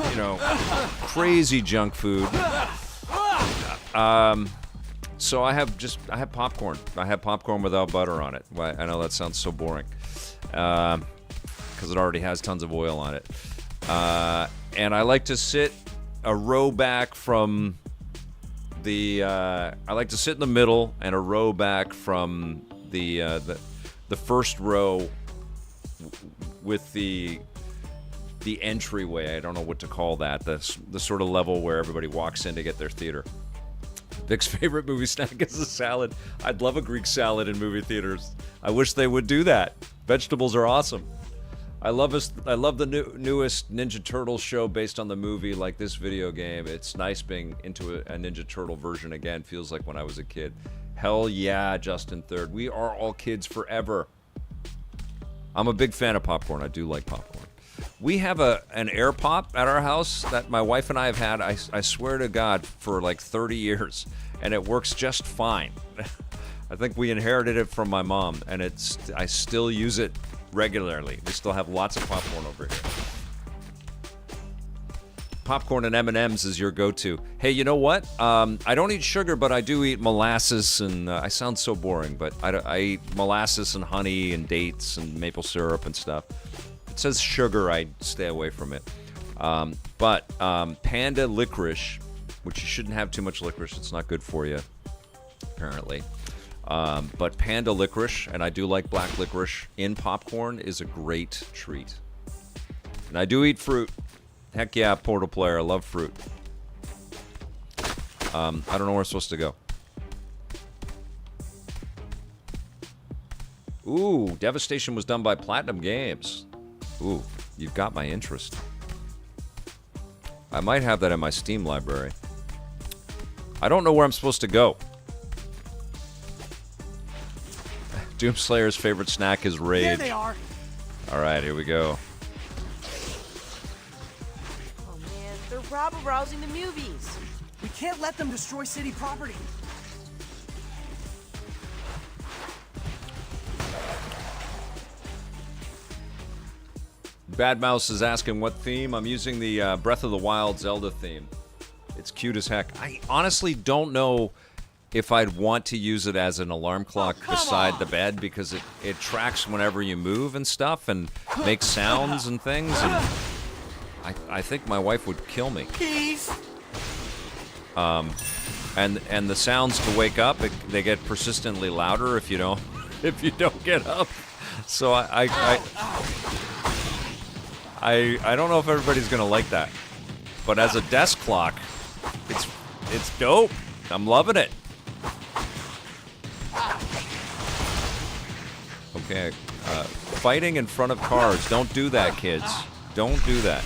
A: you know, crazy junk food. So I have popcorn. I have popcorn without butter on it. I know that sounds so boring, because it already has tons of oil on it. And I like to sit a row back from I like to sit in the middle and a row back from the first row with the entryway. I don't know what to call that. The sort of level where everybody walks in to get their theater. Vic's favorite movie snack is a salad. I'd love a Greek salad in movie theaters. I wish they would do that. Vegetables are awesome. I love the newest Ninja Turtles show based on the movie, like this video game. It's nice being into a Ninja Turtle version again. Feels like when I was a kid. Hell yeah, Justin Third. We are all kids forever. I'm a big fan of popcorn. I do like popcorn. We have an air pop at our house that my wife and I have had, I swear to God, for like 30 years. And it works just fine. I think we inherited it from my mom, and I still use it regularly. We still have lots of popcorn over here. Popcorn and M&M's is your go-to. Hey, you know what? I don't eat sugar, but I do eat molasses, and I sound so boring, but I eat molasses and honey and dates and maple syrup and stuff. It says sugar, I stay away from it. But Panda licorice, which you shouldn't have too much licorice. It's not good for you, apparently. But Panda licorice, and I do like black licorice, in popcorn is a great treat. And I do eat fruit. Heck yeah, Portal Player, I love fruit. I don't know where I'm supposed to go. Ooh, Devastation was done by Platinum Games. Ooh, you've got my interest. I might have that in my Steam library. I don't know where I'm supposed to go. Doomslayer's favorite snack is rage.
F: There they are.
A: All right, here we go.
E: Oh man, they're rabble-rousing the movies.
F: We can't let them destroy city property.
A: Bad Mouse is asking what theme. I'm using the Breath of the Wild Zelda theme. It's cute as heck. I honestly don't know if I'd want to use it as an alarm clock beside the bed, because it tracks whenever you move and stuff and makes sounds and things. And I think my wife would kill me.
D: Keys.
A: And the sounds to wake up, they get persistently louder if you don't get up. So I don't know if everybody's gonna like that, but as a desk clock, it's dope. I'm loving it. Okay, fighting in front of cars. Don't do that, kids. Don't do that.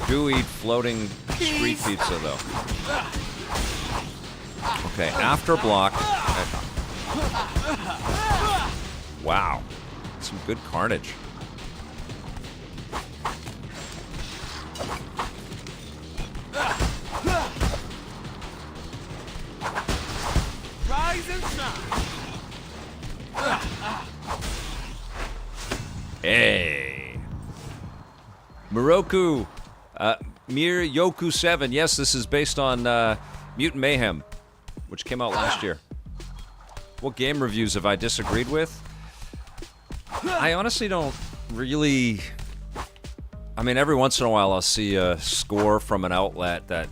A: Do eat floating street pizza, though. Okay, after block. Wow, some good carnage.
D: Rise and shine.
A: Hey. Miroku. Mir Yoku 7. Yes, this is based on Mutant Mayhem, which came out last year. What game reviews have I disagreed with? I honestly don't really... I mean, every once in a while I'll see a score from an outlet that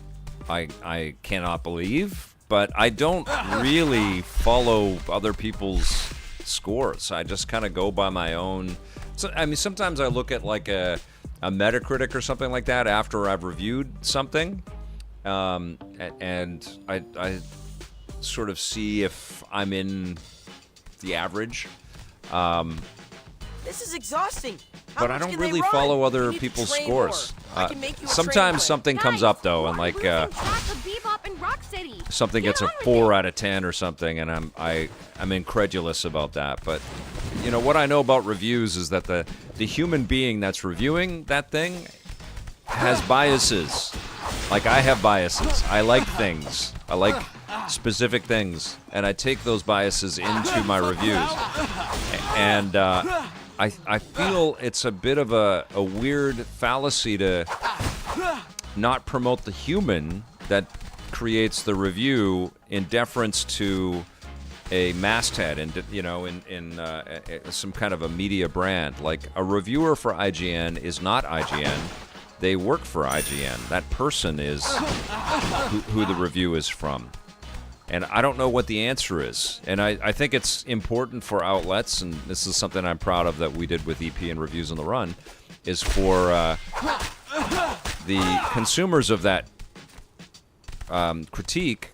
A: I cannot believe, but I don't really follow other people's scores. I just kind of go by my own... So, I mean, sometimes I look at like a Metacritic or something like that after I've reviewed something, and I sort of see if I'm in the average.
E: This is exhausting. How
A: But I
E: much
A: don't
E: can they
A: really
E: run?
A: follow
E: You
A: other
E: need to
A: people's
E: train
A: scores.
E: more. I can make you a
A: Sometimes
E: training
A: something
B: Guys,
A: comes up though,
B: we're
A: and like
B: losing track of Bebop and Rocksteady.
A: something
B: Get
A: gets a
B: on with
A: 4
B: it.
A: out of 10 or something, and I'm incredulous about that. But you know what I know about reviews is that the human being that's reviewing that thing has biases. Like I have biases. I like things. I like specific things, and I take those biases into my reviews. And I feel it's a bit of a weird fallacy to not promote the human that creates the review in deference to a masthead and, you know, in some kind of a media brand. Like a reviewer for IGN is not IGN. They work for IGN. That person is who the review is from. And I don't know what the answer is. And I think it's important for outlets, and this is something I'm proud of that we did with EPN Reviews on the Run, is for the consumers of that critique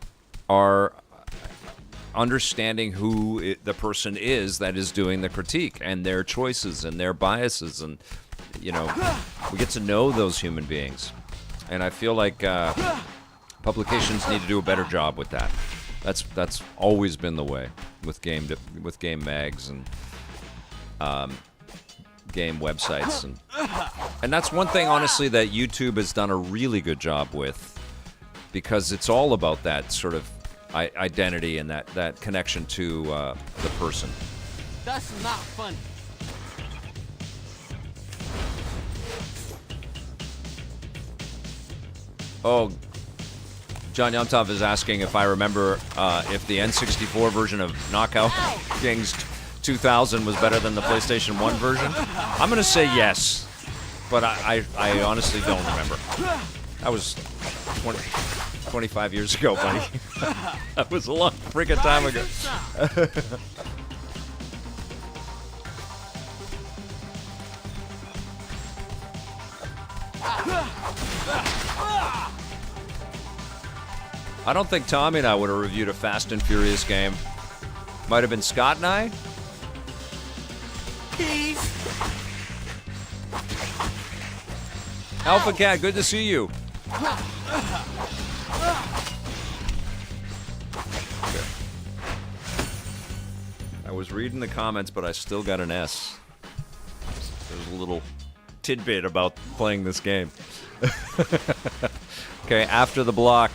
A: are understanding who the person is that is doing the critique and their choices and their biases, and you know, we get to know those human beings. And I feel like publications need to do a better job with that. That's always been the way with game mags and game websites, and that's one thing honestly that YouTube has done a really good job with, because it's all about that sort of identity and that connection to the person.
D: That's not funny.
A: Oh, John Yomtov is asking if I remember if the N64 version of Knockout Kings 2000 was better than the PlayStation 1 version. I'm going to say yes, but I honestly don't remember. That was 25 years ago, buddy. That was a long freaking time ago. I don't think Tommy and I would have reviewed a Fast and Furious game. Might have been Scott and I.
D: Peace.
A: Alpha Cat, good to see you. Okay. I was reading the comments, but I still got an S. There's a little tidbit about playing this game. Okay, after the block.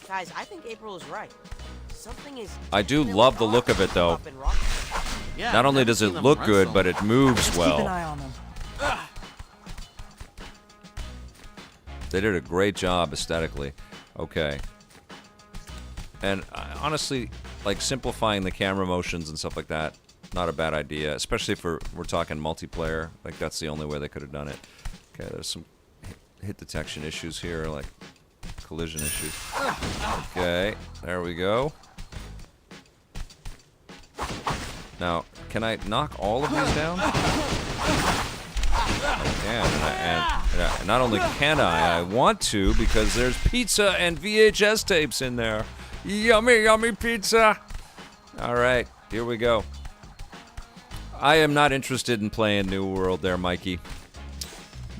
E: Guys, I think April is right. Something is.
A: I do love the look of it, though.
D: Yeah,
A: Not only does it look good, but it moves
F: Keep an
A: well.
F: eye on them.
A: They did a great job aesthetically. Okay. And honestly, like simplifying the camera motions and stuff like that, not a bad idea, especially if we're talking multiplayer. Like that's the only way they could have done it. Okay, there's some hit detection issues here, like collision issues. Okay, there we go. Now, can I knock all of these down? I can, and not only can I want to, because there's pizza and VHS tapes in there. Yummy, yummy pizza! Alright, here we go. I am not interested in playing New World there, Mikey.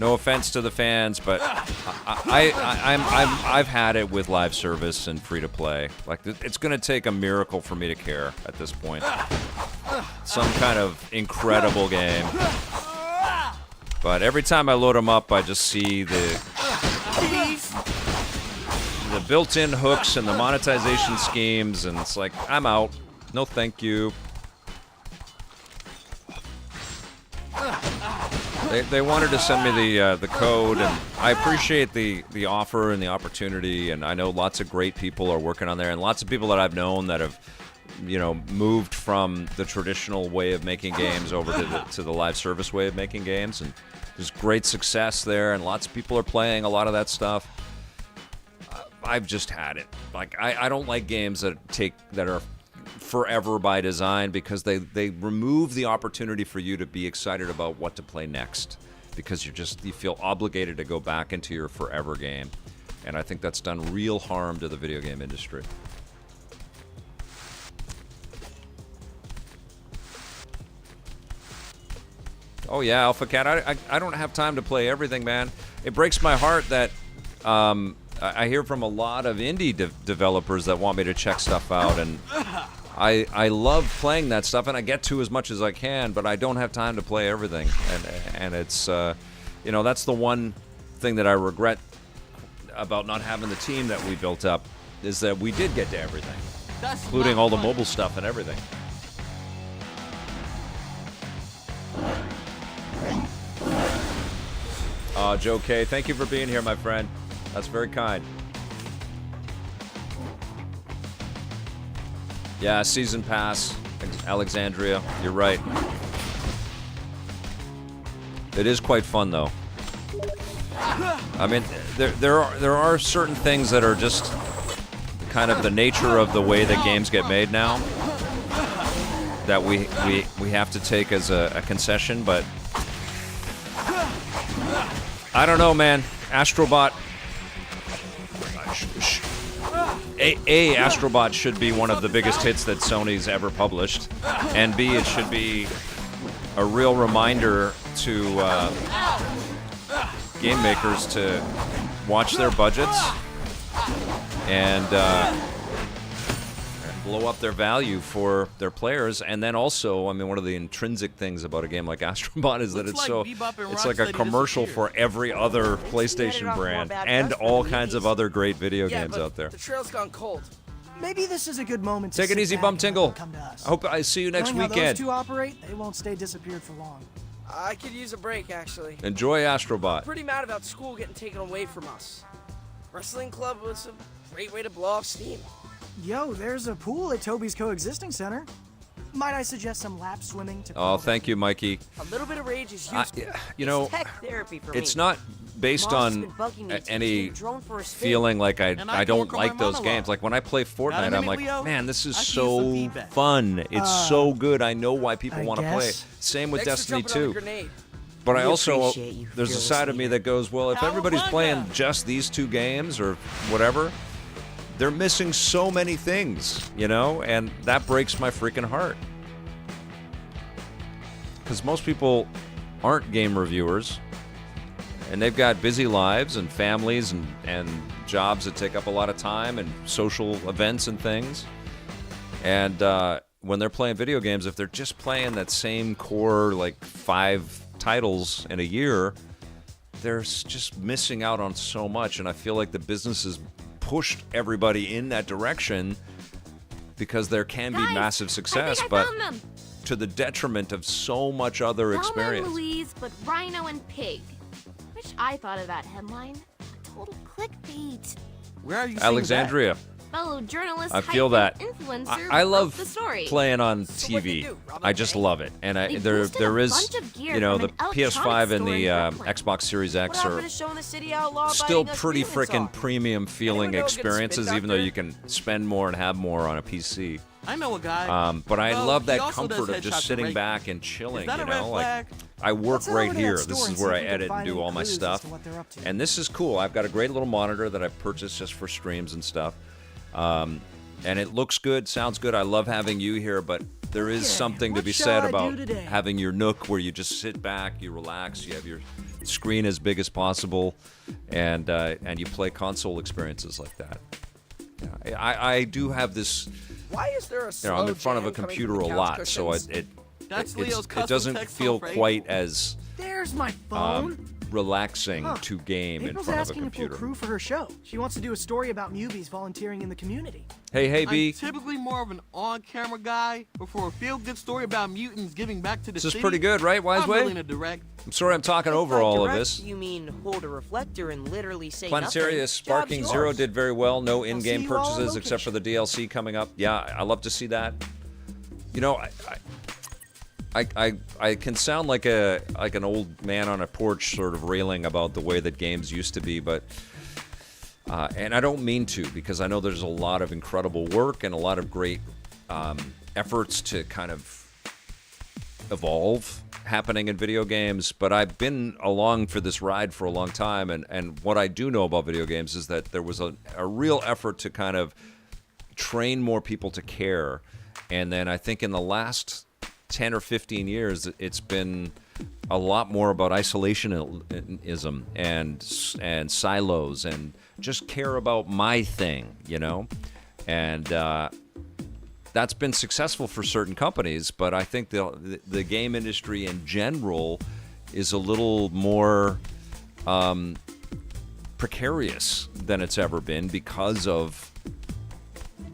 A: No offense to the fans, but I've had it with live service and free to play. Like it's gonna take a miracle for me to care at this point. Some kind of incredible game. But every time I load them up, I just see the built-in hooks and the monetization schemes, and it's like I'm out. No, thank you. They wanted to send me the code, and I appreciate the offer and the opportunity, and I know lots of great people are working on there, and lots of people that I've known that have, you know, moved from the traditional way of making games over to the live service way of making games, and there's great success there, and lots of people are playing a lot of that stuff. I've just had it. Like I don't like games that are forever by design, because they remove the opportunity for you to be excited about what to play next, because you feel obligated to go back into your forever game, and I think that's done real harm to the video game industry. Oh yeah, Alpha Cat, I don't have time to play everything, man. It breaks my heart that I hear from a lot of indie developers that want me to check stuff out, and I love playing that stuff, and I get to as much as I can, but I don't have time to play everything, and it's you know, that's the one thing that I regret about not having the team that we built up, is that we did get to everything, including all the mobile stuff and everything. Joe K, thank you for being here, my friend. That's very kind. Yeah, Season Pass, Alexandria, you're right. It is quite fun, though. I mean, there are certain things that are just kind of the nature of the way that games get made now that we have to take as a concession, but I don't know, man. Astrobot. A, Astrobot should be one of the biggest hits that Sony's ever published, and B, it should be a real reminder to game makers to watch their budgets and blow up their value for their players. And then also, I mean, one of the intrinsic things about a game like Astrobot is that it's like a commercial for every other PlayStation brand and all kinds of other great video games out there.
H: The trail's gone cold.
F: Maybe this is a good moment to
A: Take it
F: sit
A: easy,
F: back
A: Bum
F: and
A: Tingle.
F: come to us.
A: I hope I see you next
F: Knowing how
A: weekend.
F: those two operate, they won't stay disappeared for long.
H: I could use a break, actually.
A: Enjoy Astrobot.
H: Pretty mad about school getting taken away from us. Wrestling club was a great way to blow off steam.
F: Yo, there's a pool at Toby's Coexisting Center. Might I suggest some lap swimming to
A: Oh, thank you, Mikey.
H: A little bit of rage is useful.
A: You know,
E: Tech therapy for
A: it's
E: me.
A: not based
E: Mom's
A: on
E: been bugging me to
A: any
E: take the drone for a spin.
A: feeling like
D: And I
A: I
D: can
A: don't
D: work on my
A: like those
D: monologue.
A: games. Like when I play Fortnite,
D: Got a
A: I'm
D: minute,
A: like,
D: Leo?
A: man, this is
D: I could use some
A: so
D: feedback.
A: fun. It's so good. I know why people
F: I
A: want to play it.
F: guess.
A: Same with
H: Thanks for
A: Destiny
H: jumping on the
A: 2.
H: grenade.
A: But I
E: We
A: also,
E: appreciate you,
A: there's a
E: fearless
A: side of me
E: leader.
A: that goes, well, if everybody's playing just these two games or whatever, they're missing so many things, you know? And that breaks my freaking heart. Because most people aren't game reviewers, and they've got busy lives and families and jobs that take up a lot of time and social events and things. And when they're playing video games, if they're just playing that same core, like 5 titles in a year, they're just missing out on so much. And I feel like the business has pushed everybody in that direction because there can be
B: Guys,
A: massive success,
B: I think I
A: but
B: found them.
A: to the detriment of so much other
B: Thelma
A: experience.
B: and Louise, but Rhino and Pig. Wish I thought of that headline. Total clickbait.
D: Where are you seeing
A: Alexandria,
B: Fellow journalist,
A: I feel
B: hyphen
A: that.
B: influencer
A: I
B: wrote
A: love
B: the story.
A: playing on
H: So what'd they
A: TV.
H: do? Rob
A: I
H: a
A: just
H: bank?
A: love it, and
B: They
A: there
B: boosted a
A: is,
B: bunch of gear
A: you know,
B: from
A: the
B: an
A: PS5
B: electronics
A: and
B: store
A: the
B: in Brooklyn.
A: Xbox Series X
E: What happened
A: are
E: to showing the city outlaw
A: still
E: biting us
A: pretty
E: mutants
A: freaking
E: off?
A: premium feeling
H: Anyone know a good spin
A: experiences, even though
H: doctor?
A: you can spend more and have more on a PC.
D: I know a guy.
A: But I
D: Well,
A: love
D: he
A: that
D: also does
A: comfort of
D: headshots
A: just
D: at
A: sitting
D: Reagan.
A: back and chilling.
D: Is that
A: You
D: a red
A: know, like
D: flag?
A: I work
F: Let's head
A: right
F: over to
A: here.
F: that
A: This
F: store
A: is
F: and
A: where
F: see
A: I
F: if we can
A: edit and
F: find
A: do
F: any
A: all my
F: clues as
A: stuff.
F: to what they're up to.
A: And this is cool. I've got a great little monitor that I purchased just for streams and stuff. And it looks good, sounds good. I love having you here, but there is something to
F: what
A: be
F: shall
A: said
F: I do
A: about
F: today?
A: having your nook where you just sit back, you relax, you have your screen as big as possible, and you play console experiences like that. Yeah, I do have this.
H: Why is there a
A: You know, I'm in
H: slow
A: front of a
H: jam coming
A: computer
H: from
A: a
H: the
A: lot,
H: couch
A: so
H: cushions?
D: That's Leo's
A: it
D: custom
A: doesn't
D: text
A: feel
D: for
A: quite
D: April.
A: as
F: There's my phone.
A: relaxing
F: Huh.
A: to game in
F: April's
A: front of a
F: asking to pull
A: computer.
F: crew for her show. She wants to do a story about newbies volunteering in the community.
A: Hey,
D: I'm
A: B.
D: typically more of an on-camera guy, but for a feel-good story about mutants giving back to the
A: This is
D: city,
A: pretty good, right,
D: I'm
A: Wiseway?
D: willing to direct.
A: I'm sorry I'm talking
E: If
A: over
E: by
A: all of
E: direct,
A: this.
E: You mean hold a reflector and literally say
A: Planetaria
E: nothing?
A: Sparking
E: Job's
A: Zero
E: yours.
A: did very well. No
F: see
A: in-game
F: you all on
A: purchases except for the
F: location.
A: DLC coming up. Yeah, I love to see that. You know, I can sound like an old man on a porch, sort of railing about the way that games used to be, but and I don't mean to, because I know there's a lot of incredible work and a lot of great efforts to kind of evolve happening in video games, but I've been along for this ride for a long time, and what I do know about video games is that there was a real effort to kind of train more people to care, and then I think in the last 10 or 15 years it's been a lot more about isolationism and silos and just care about my thing, you know, and that's been successful for certain companies, but I think the game industry in general is a little more precarious than it's ever been because of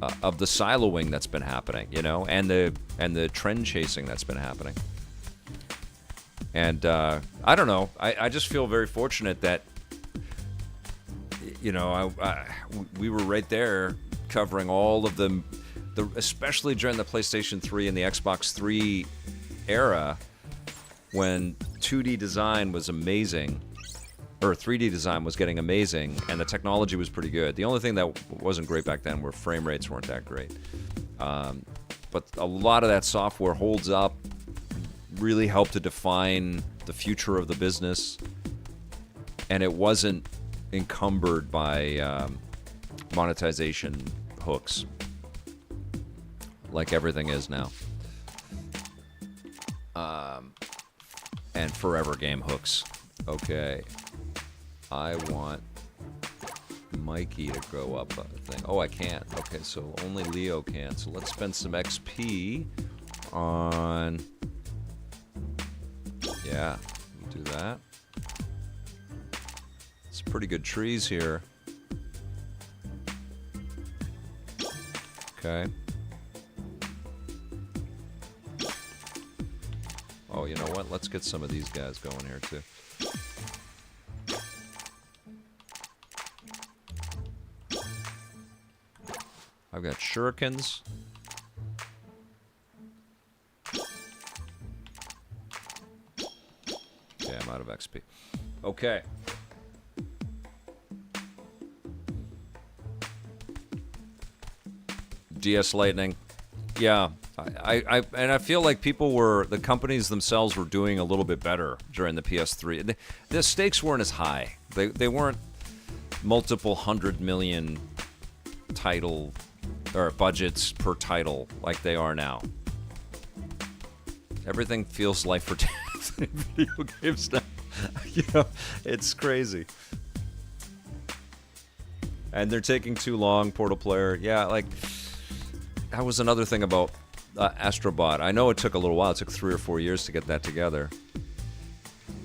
A: the siloing that's been happening, you know, and the trend chasing that's been happening. And I don't know. I just feel very fortunate that, you know, we were right there covering all of them. Especially during the PlayStation 3 and the Xbox 3 era, when 2D design was amazing, or 3D design was getting amazing, and the technology was pretty good. The only thing that wasn't great back then were frame rates weren't that great. But a lot of that software holds up, really helped to define the future of the business, and it wasn't encumbered by monetization hooks. Like everything is now. And forever game hooks. Okay. I want Mikey to grow up a thing. Oh, I can't. Okay, so only Leo can. So let's spend some XP on... Yeah, do that. It's pretty good trees here. Okay. Oh, you know what? Let's get some of these guys going here, too. I've got shurikens. Okay, I'm out of XP. Okay. DS Lightning. Yeah. And I feel like the companies themselves were doing a little bit better during the PS3. The stakes weren't as high. They weren't multiple 100 million title or budgets per title like they are now. Everything feels life or death in video games now. You know, it's crazy. And they're taking too long, Portal Player. Yeah, like, that was another thing about Astrobot. I know it took a little while. It took 3 or 4 years to get that together.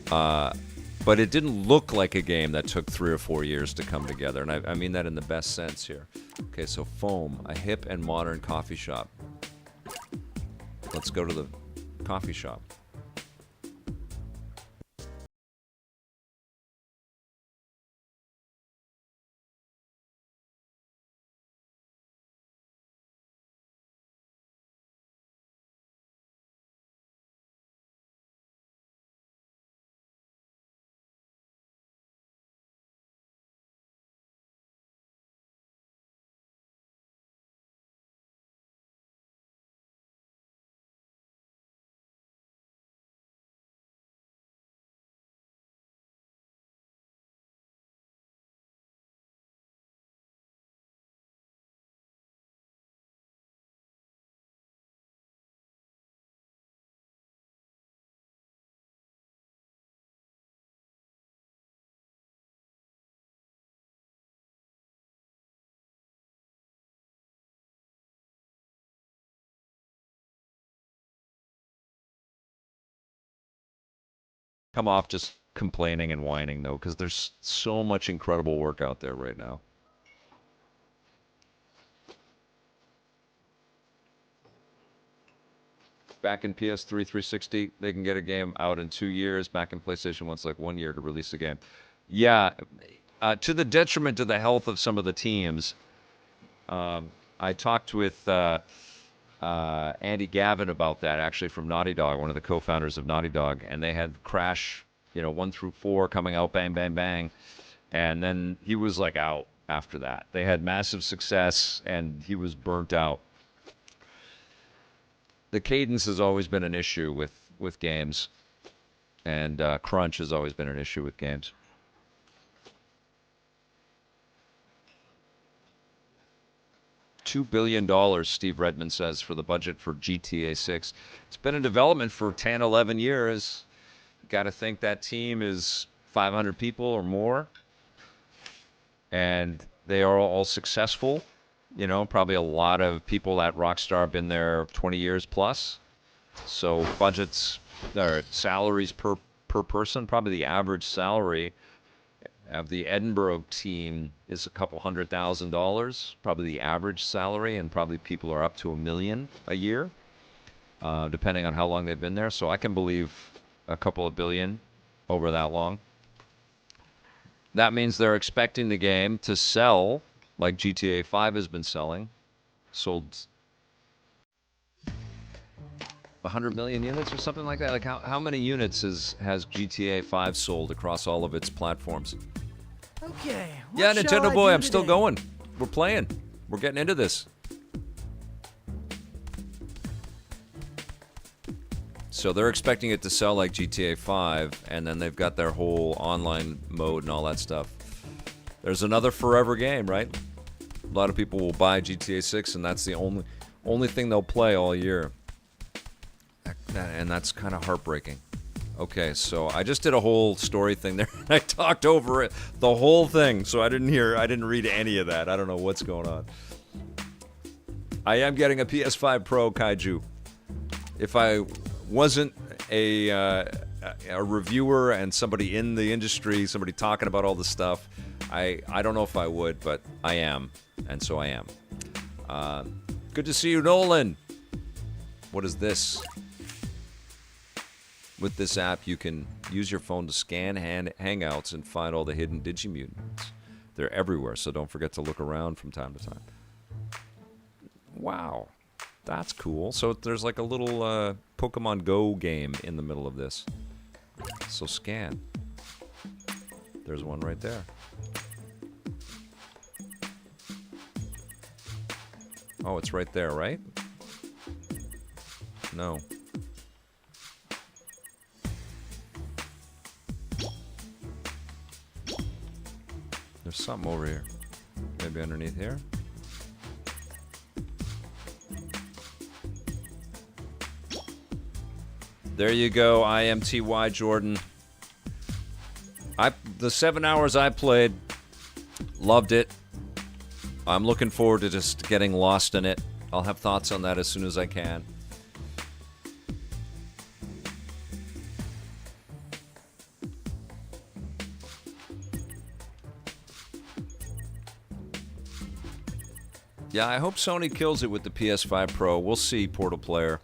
A: But it didn't look like a game that took 3 or 4 years to come together. And I mean that in the best sense here. Okay, so Foam, a hip and modern coffee shop. Let's go to the coffee shop. Come off just complaining and whining, though, because there's so much incredible work out there right now. Back in PS3 360, they can get a game out in 2 years. Back in PlayStation 1, it's like 1 year to release a game. Yeah, to the detriment of the health of some of the teams. I talked with Andy Gavin about that, actually, from Naughty Dog, one of the co-founders of Naughty Dog, and they had Crash, 1 through 4 coming out, bang, bang, bang, and then he was like out after that. They had massive success, and he was burnt out. The cadence has always been an issue with games, and crunch has always been an issue with games. $2 billion, Steve Redmond says, for the budget for GTA 6. It's been in development for 10, 11 years. Got to think that team is 500 people or more. And they are all successful. Probably a lot of people at Rockstar have been there 20 years plus. So budgets, or salaries per person, probably the average salary of the Edinburgh team is a couple $100,000, probably the average salary, and probably people are up to $1 million a year, depending on how long they've been there. So I can believe a couple of billion over that long. That means they're expecting the game to sell like GTA 5 has been selling. Sold 100 million units or something like that. Like how many units has GTA 5 sold across all of its platforms?
F: Okay.
A: Yeah, Nintendo Boy, I'm still going. We're playing. We're getting into this. So they're expecting it to sell like GTA 5, and then they've got their whole online mode and all that stuff. There's another forever game, right? lot of people will buy GTA 6, and that's the only thing they'll play all year. And that's kind of heartbreaking. Okay, so I just did a whole story thing there. I talked over it, the whole thing, so I didn't read any of that. I don't know what's going on. I am getting a PS5 Pro, Kaiju. If I wasn't a reviewer and somebody in the industry, somebody talking about all this stuff, I don't know if I would, but I am, and so I am. Good to see you, Nolan. What is this? With this app, you can use your phone to scan Hangouts and find all the hidden Digimutants. They're everywhere, so don't forget to look around from time to time. Wow, that's cool. So there's like a little Pokemon Go game in the middle of this. So scan. There's one right there. Oh, it's right there, right? No. There's something over here. Maybe underneath here? There you go, IMTY Jordan. The 7 hours I played, loved it. I'm looking forward to just getting lost in it. I'll have thoughts on that as soon as I can. Yeah, I hope Sony kills it with the PS5 Pro. We'll see, Portal Player.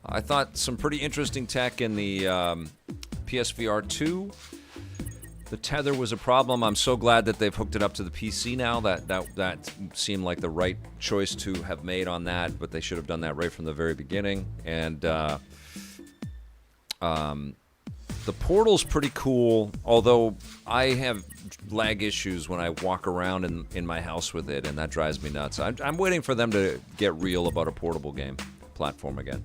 A: I thought some pretty interesting tech in the PSVR 2. The tether was a problem. I'm so glad that they've hooked it up to the PC now. That seemed like the right choice to have made on that, but they should have done that right from the very beginning. And the Portal's pretty cool, although I have lag issues when I walk around in my house with it, and that drives me nuts. I'm waiting for them to get real about a portable game platform again.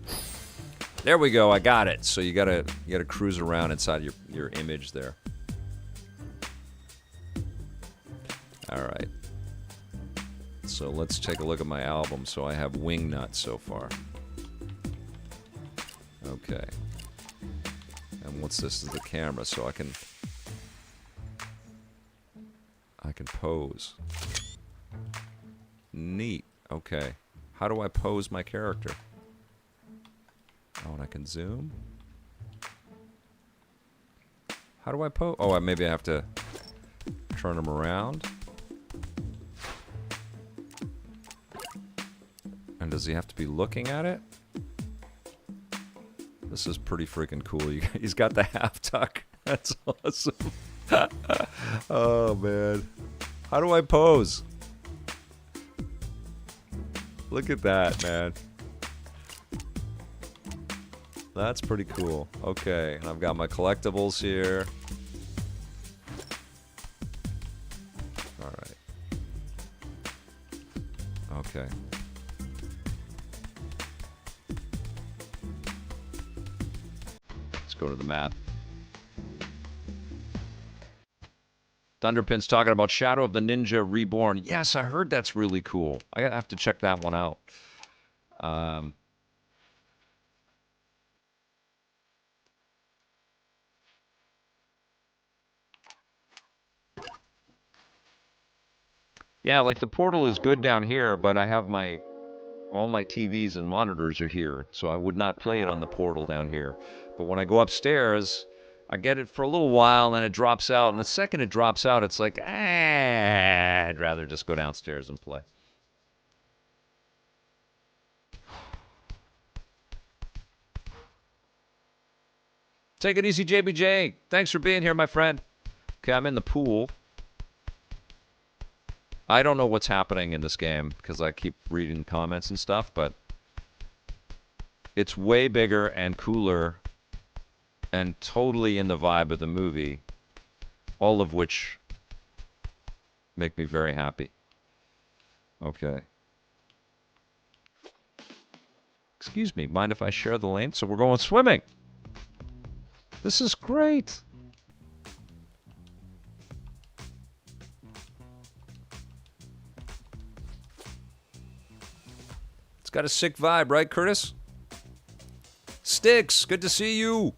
A: There we go. I got it. So you gotta cruise around inside your image there. All right. So let's take a look at my album. So I have Wingnut so far. Okay. And what's this? Is the camera, so I can pose. Neat. Okay. How do I pose my character? Oh, and I can zoom. How do I pose? Oh, maybe I have to turn him around. And does he have to be looking at it? This is pretty freaking cool. He's got the half tuck. That's awesome. Oh, man. How do I pose? Look at that, man. That's pretty cool. Okay, and I've got my collectibles here. All right. Okay. Let's go to the map. Thunderpin's talking about Shadow of the Ninja Reborn. Yes, I heard that's really cool. I have to check that one out. Yeah, like the Portal is good down here, but I have all my TVs and monitors are here, so I would not play it on the Portal down here. But when I go upstairs, I get it for a little while, and then it drops out. And the second it drops out, it's like, I'd rather just go downstairs and play. Take it easy, JBJ. Thanks for being here, my friend. Okay, I'm in the pool. I don't know what's happening in this game because I keep reading comments and stuff, but it's way bigger and cooler and totally in the vibe of the movie, all of which make me very happy. Okay. Excuse me, mind if I share the lane? So we're going swimming. This is great. It's got a sick vibe, right, Curtis? Sticks, good to see you.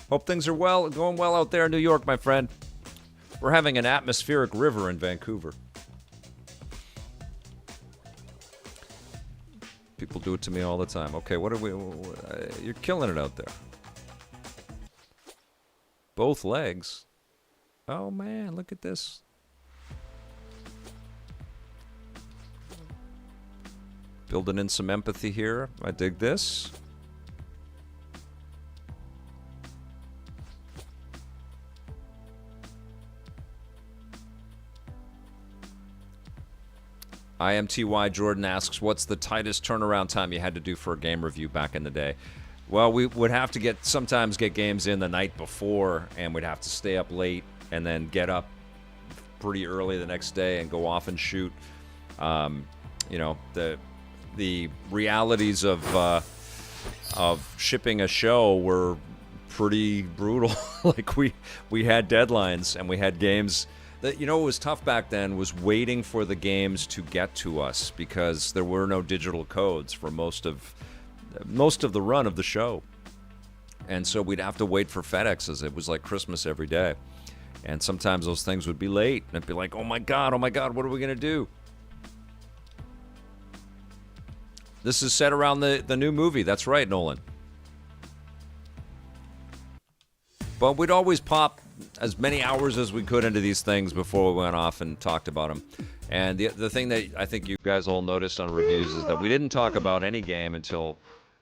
A: Hope things are going well out there in New York, my friend. We're having an atmospheric river in Vancouver. People do it to me all the time. Okay, what are we... you're killing it out there. Both legs. Oh, man, look at this. Building in some empathy here. I dig this. IMTY Jordan asks, what's the tightest turnaround time you had to do for a game review back in the day? Well, we would have to sometimes get games in the night before, and we'd have to stay up late and then get up pretty early the next day and go off and shoot. You know, the realities of shipping a show were pretty brutal. Like we had deadlines and we had games. That, you know, what was tough back then was waiting for the games to get to us because there were no digital codes for most of the run of the show. And so we'd have to wait for FedExes. It was like Christmas every day. And sometimes those things would be late. And it'd be like, oh my God, what are we going to do? This is set around the new movie. That's right, Nolan. But we'd always pop as many hours as we could into these things before we went off and talked about them. And the thing that I think you guys all noticed on reviews is that we didn't talk about any game until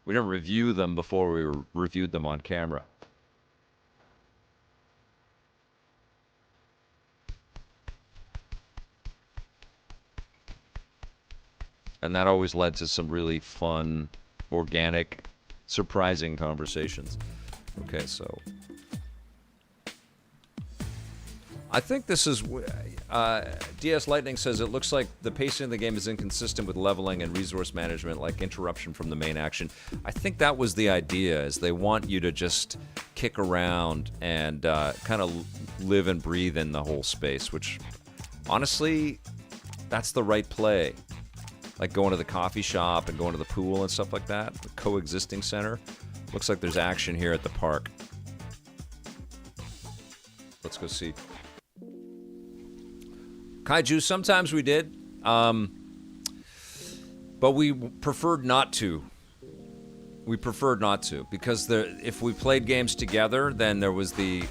A: we didn't review them before we reviewed them on camera. And that always led to some really fun, organic, surprising conversations. Okay, so I think this is... DS Lightning says it looks like the pacing of the game is inconsistent with leveling and resource management, like interruption from the main action. I think that was the idea, is they want you to just kick around and kind of live and breathe in the whole space, which, honestly, that's the right play. Like going to the coffee shop and going to the pool and stuff like that. The coexisting center. Looks like there's action here at the park. Let's go see. Kaiju, sometimes we did. But we preferred not to. We preferred not to. Because if we played games together, then there was the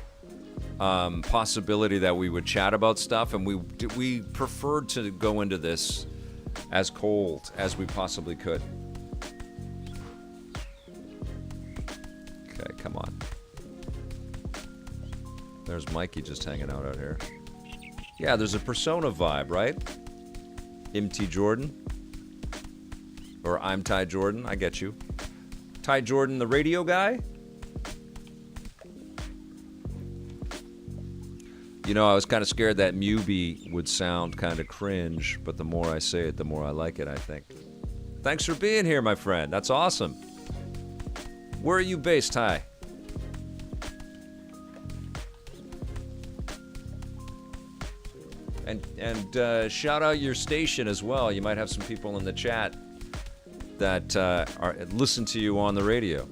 A: possibility that we would chat about stuff. And we preferred to go into this as cold as we possibly could. Okay, come on. There's Mikey just hanging out here. Yeah, there's a Persona vibe, right? MT Jordan. Or I'm Ty Jordan, I get you. Ty Jordan, the radio guy? You know, I was kind of scared that Mubi would sound kind of cringe, but the more I say it, the more I like it, I think. Thanks for being here, my friend. That's awesome. Where are you based, Ty? And shout out your station as well. You might have some people in the chat that listen to you on the radio.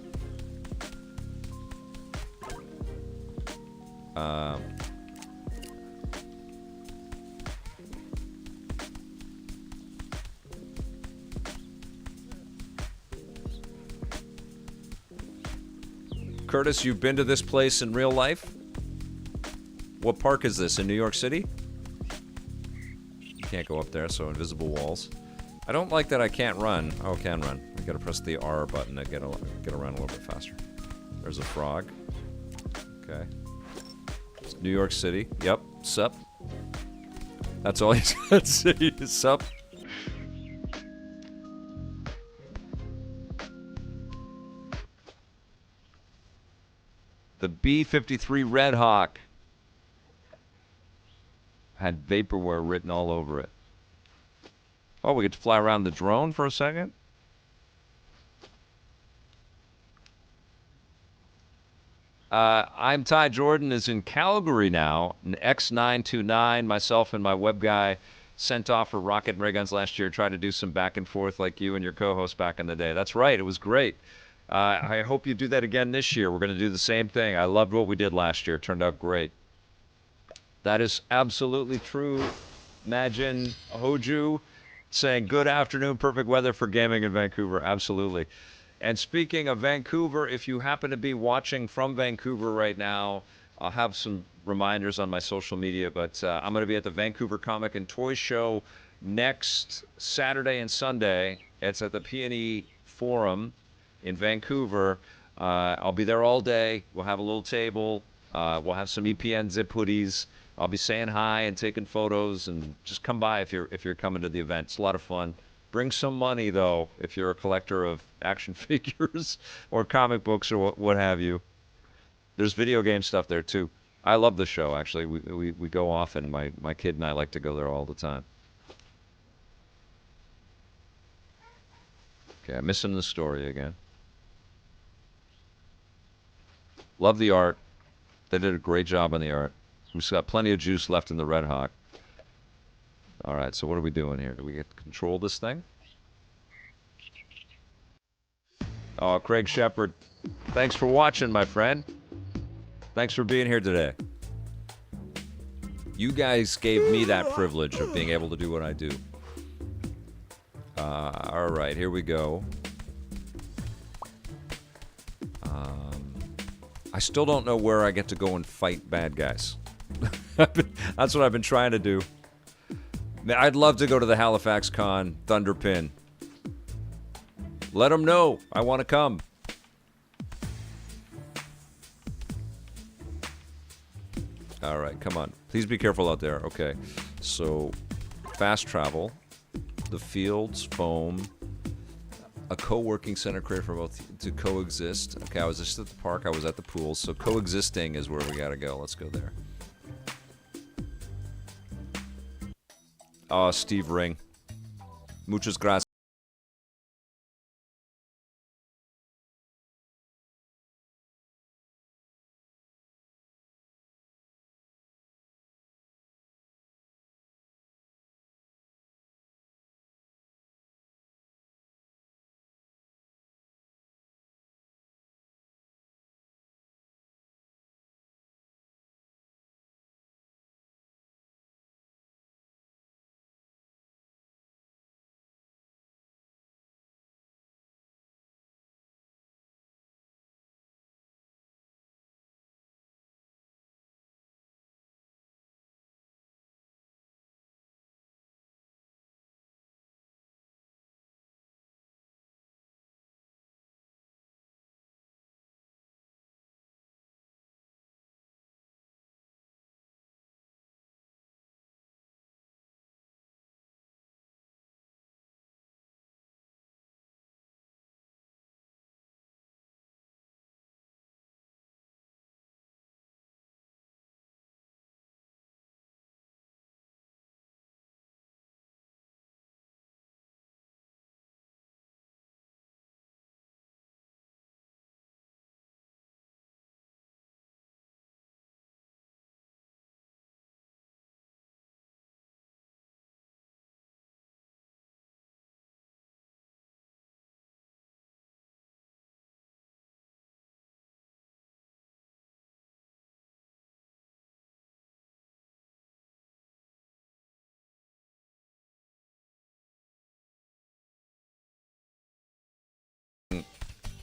A: Curtis, you've been to this place in real life? What park is this, in New York City? You can't go up there, so invisible walls. I don't like that I can't run. Oh, I can run. I gotta press the R button to get around a little bit faster. There's a frog. Okay. It's New York City. Yep. Sup. That's all he's got to say. Sup. The B-53 Red Hawk had vaporware written all over it. Oh, we get to fly around the drone for a second? I'm Ty Jordan is in Calgary now, X929, myself and my web guy sent off for rocket and ray guns last year. Tried to do some back and forth like you and your co-host back in the day. That's right. It was great. I hope you do that again this year. We're going to do the same thing. I loved what we did last year. It turned out great. That is absolutely true. Imagine Hoju saying, good afternoon, perfect weather for gaming in Vancouver. Absolutely. And speaking of Vancouver, if you happen to be watching from Vancouver right now, I'll have some reminders on my social media, but I'm going to be at the Vancouver Comic and Toy Show next Saturday and Sunday. It's at the P&E Forum in Vancouver. I'll be there all day. We'll have a little table. We'll have some EPN zip hoodies. I'll be saying hi and taking photos, and just come by if you're coming to the event. It's a lot of fun. Bring some money though if you're a collector of action figures or comic books or what have you. There's video game stuff there too. I love the show actually. We go often. My kid and I like to go there all the time. Okay, I'm missing the story again. Love the art. They did a great job on the art. We've got plenty of juice left in the Red Hawk. All right, so what are we doing here? Do we get to control this thing? Oh, Craig Shepard, thanks for watching, my friend. Thanks for being here today. You guys gave me that privilege of being able to do what I do. All right, here we go. I still don't know where I get to go and fight bad guys. That's what I've been trying to do. I'd love to go to the Halifax Con Thunderpin. Let them know I want to come. All right, come on. Please be careful out there. Okay, so fast travel, the fields, foam, a co-working center created for both to coexist. Okay, I was just at the park. I was at the pool. So coexisting is where we got to go. Let's go there. Oh, Steve Ring. Muchas gracias.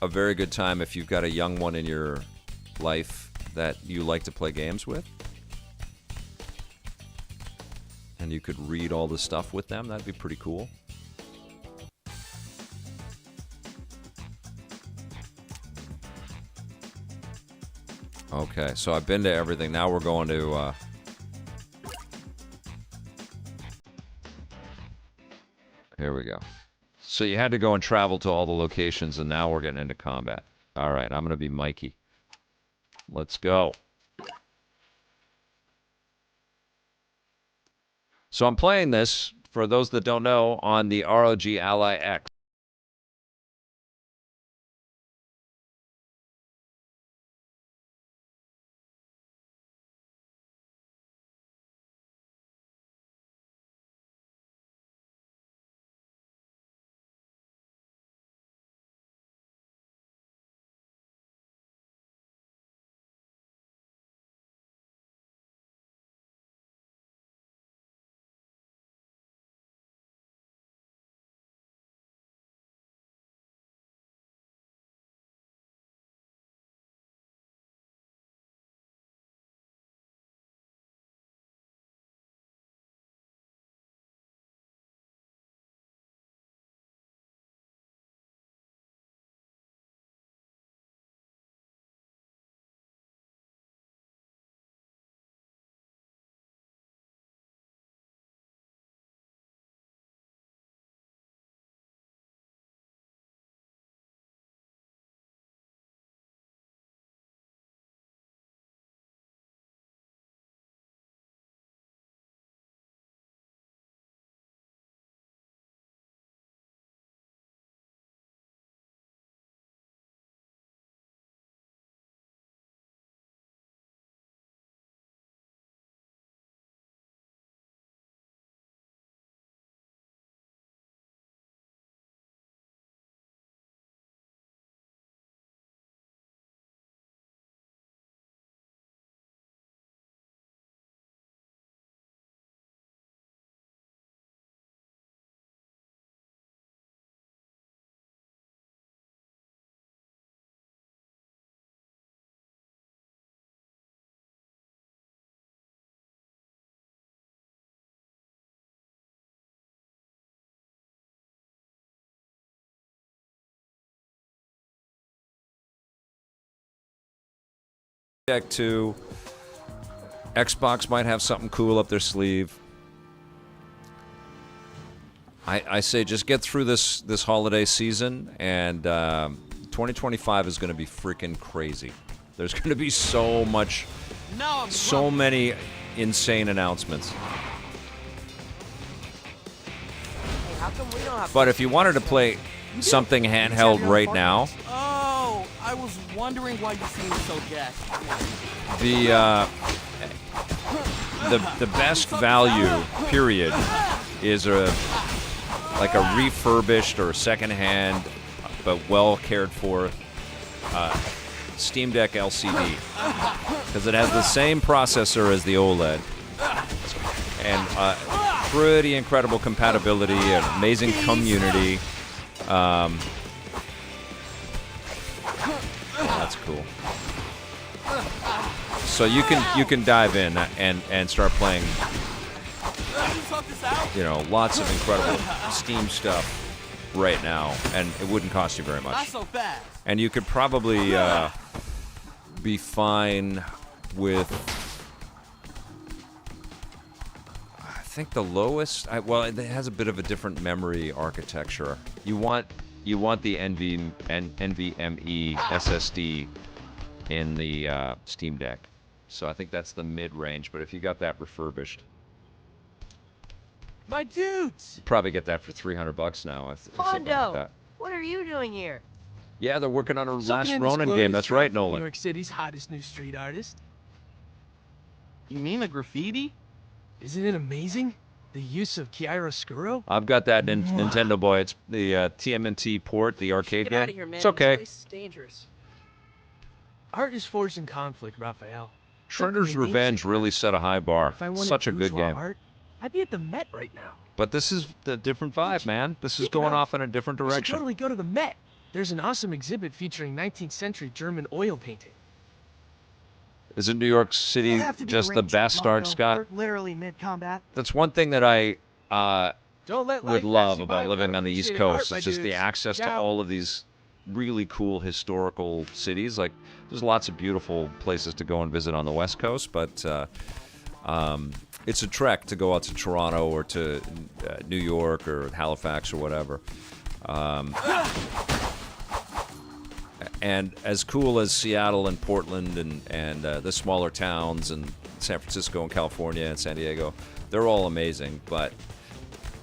A: A very good time if you've got a young one in your life that you like to play games with. And you could read all the stuff with them. That'd be pretty cool. Okay, so I've been to everything. Now we're going to... Here we go. So you had to go and travel to all the locations, and now we're getting into combat. All right, I'm going to be Mikey. Let's go. So I'm playing this, for those that don't know, on the ROG Ally X. Deck 2. Xbox might have something cool up their sleeve. I say just get through this holiday season, and 2025 is going to be freaking crazy. There's going to be so many insane announcements.
H: Hey, how come we don't have
A: But if you wanted to play something handheld right now,
D: Oh, I was wondering why you seemed so gassed.
A: the best value period is like a refurbished or secondhand but well cared for Steam Deck LCD, because it has the same processor as the OLED and pretty incredible compatibility and amazing community. That's cool. So you can dive in and start playing, you know, lots of incredible Steam stuff right now, and it wouldn't cost you very
D: Not
A: much.
D: so fast.
A: And you could probably be fine with, I think the lowest. Well, it has a bit of a different memory architecture. You want the NVMe SSD in the Steam Deck. So I think that's the mid-range, but if you got that refurbished,
E: My dudes!
A: you probably get that for $300 now. Or something like
E: Mondo,
A: that.
E: what are you doing here?
A: Yeah, they're working on a Last
I: Something
A: Ronin
I: undisclosed
A: game. That's right,
I: New
A: Nolan.
I: York City's hottest new street artist.
D: You mean the graffiti?
I: Isn't it amazing? The use of chiaroscuro?
A: I've got that Nintendo boy. It's the TMNT port, the arcade
E: Get
A: game.
E: out of here, man.
A: It's okay.
E: This place is dangerous.
I: Art is forged in conflict, Raphael.
A: Shredder's
I: Look,
A: Revenge really set a high bar.
I: If I wanted
A: Such a good
I: bourgeois
A: game.
I: Art, I'd be at the Met right now.
A: But this is the different vibe, man. This is
I: Check it
A: going
I: out.
A: off in a different
I: We should
A: direction.
I: totally go to the Met. There's an awesome exhibit featuring 19th century German oil painting.
A: Isn't New York City
F: You'll have to be
A: just the
F: arranged,
A: best art,
F: Marco.
A: Scott?
F: We're literally mid-combat.
A: That's one thing that I
I: Don't let
A: would
I: life
A: love
I: pass you
A: about
I: by
A: living
I: without
A: on the East
I: appreciating
A: Coast.
I: art,
A: It's
I: my
A: just the
I: dudes.
A: access to
I: Ciao.
A: all of these really cool historical cities. Like, there's lots of beautiful places to go and visit on the West Coast, but it's a trek to go out to Toronto or to New York or Halifax or whatever. And as cool as Seattle and Portland and the smaller towns and San Francisco and California and San Diego, they're all amazing. But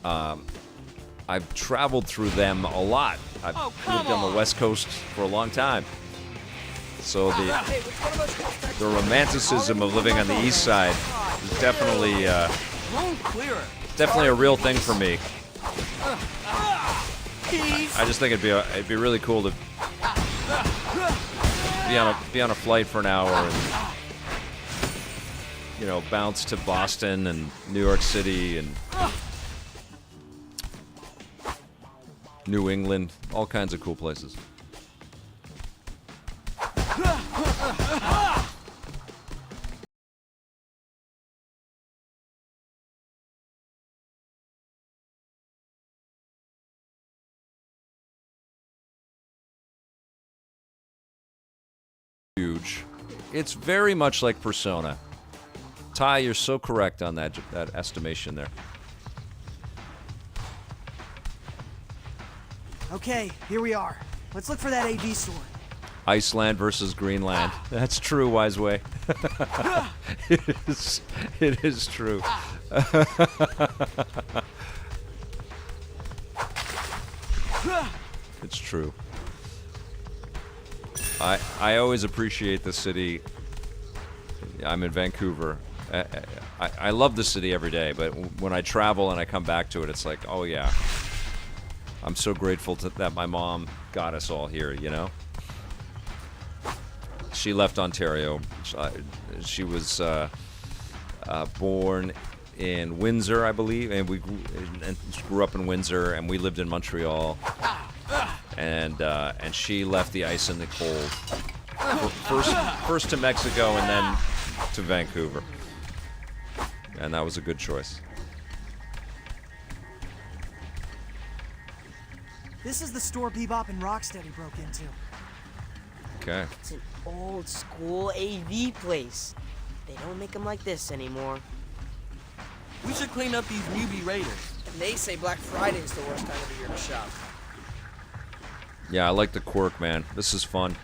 A: I've traveled through them a lot. I've lived on the West Coast for a long time. So the romanticism of living on the East Side is definitely
D: Room clearer.
A: definitely a real thing for me. I just think it'd be really cool to be on a flight for an hour and, you know, bounce to Boston and New York City and New England, all kinds of cool places. Huge. It's very much like Persona. Ty, you're so correct on that estimation there.
F: Okay, here we are. Let's look for that AV sword.
A: Iceland versus Greenland. That's true, Wiseway. It is true. It's true. I always appreciate the city. I'm in Vancouver. I love the city every day, but when I travel and I come back to it, it's like, oh yeah. I'm so grateful that my mom got us all here, you know? She left Ontario. She was born in Windsor, I believe, and we grew up in Windsor, and we lived in Montreal. And she left the ice and the cold. First to Mexico and then to Vancouver. And that was a good choice.
F: This is the store Bebop and Rocksteady broke into.
A: Okay.
H: It's an old school AV place. They don't make them like this anymore.
D: We should clean up these newbie raiders.
E: And they say Black Friday is the worst time of the year to shop.
A: Yeah, I like the quirk, man. This is fun.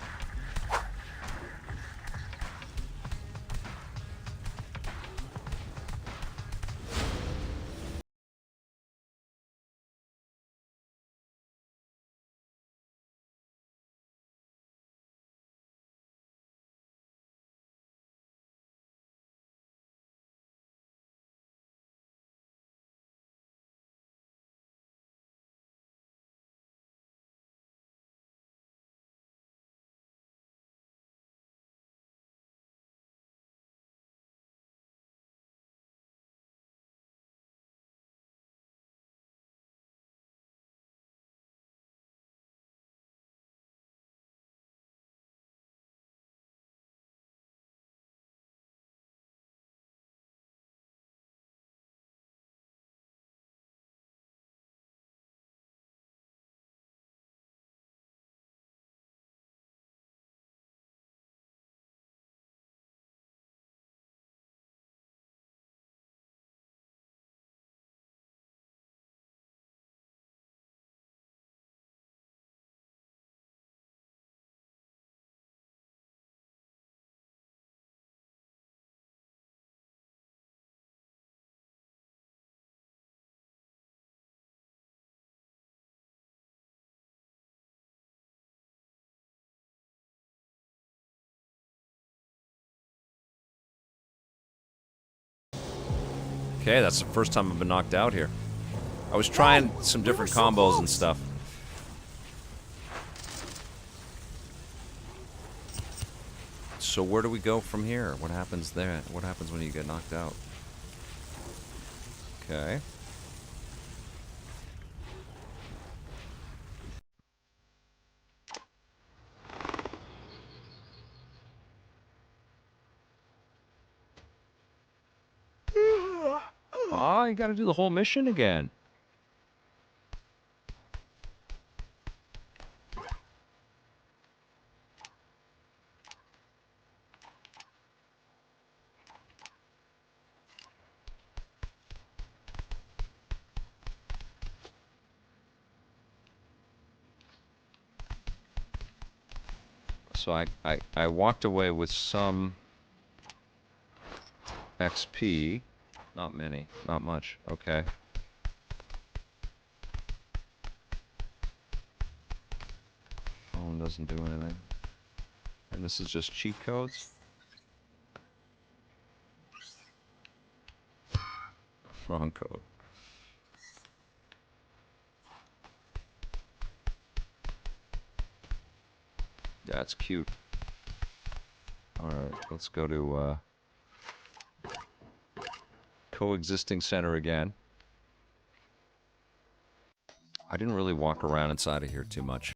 A: Okay, that's the first time I've been knocked out here. I was trying some different combos and stuff. So where do we go from here? What happens there? What happens when you get knocked out? Okay. Oh, you gotta do the whole mission again. So I walked away with some XP. Not many. Not much. Okay. Phone doesn't do anything. And this is just cheat codes? Wrong code. Yeah, it's cute. Alright, let's go to coexisting center again. I didn't really walk around inside of here too much.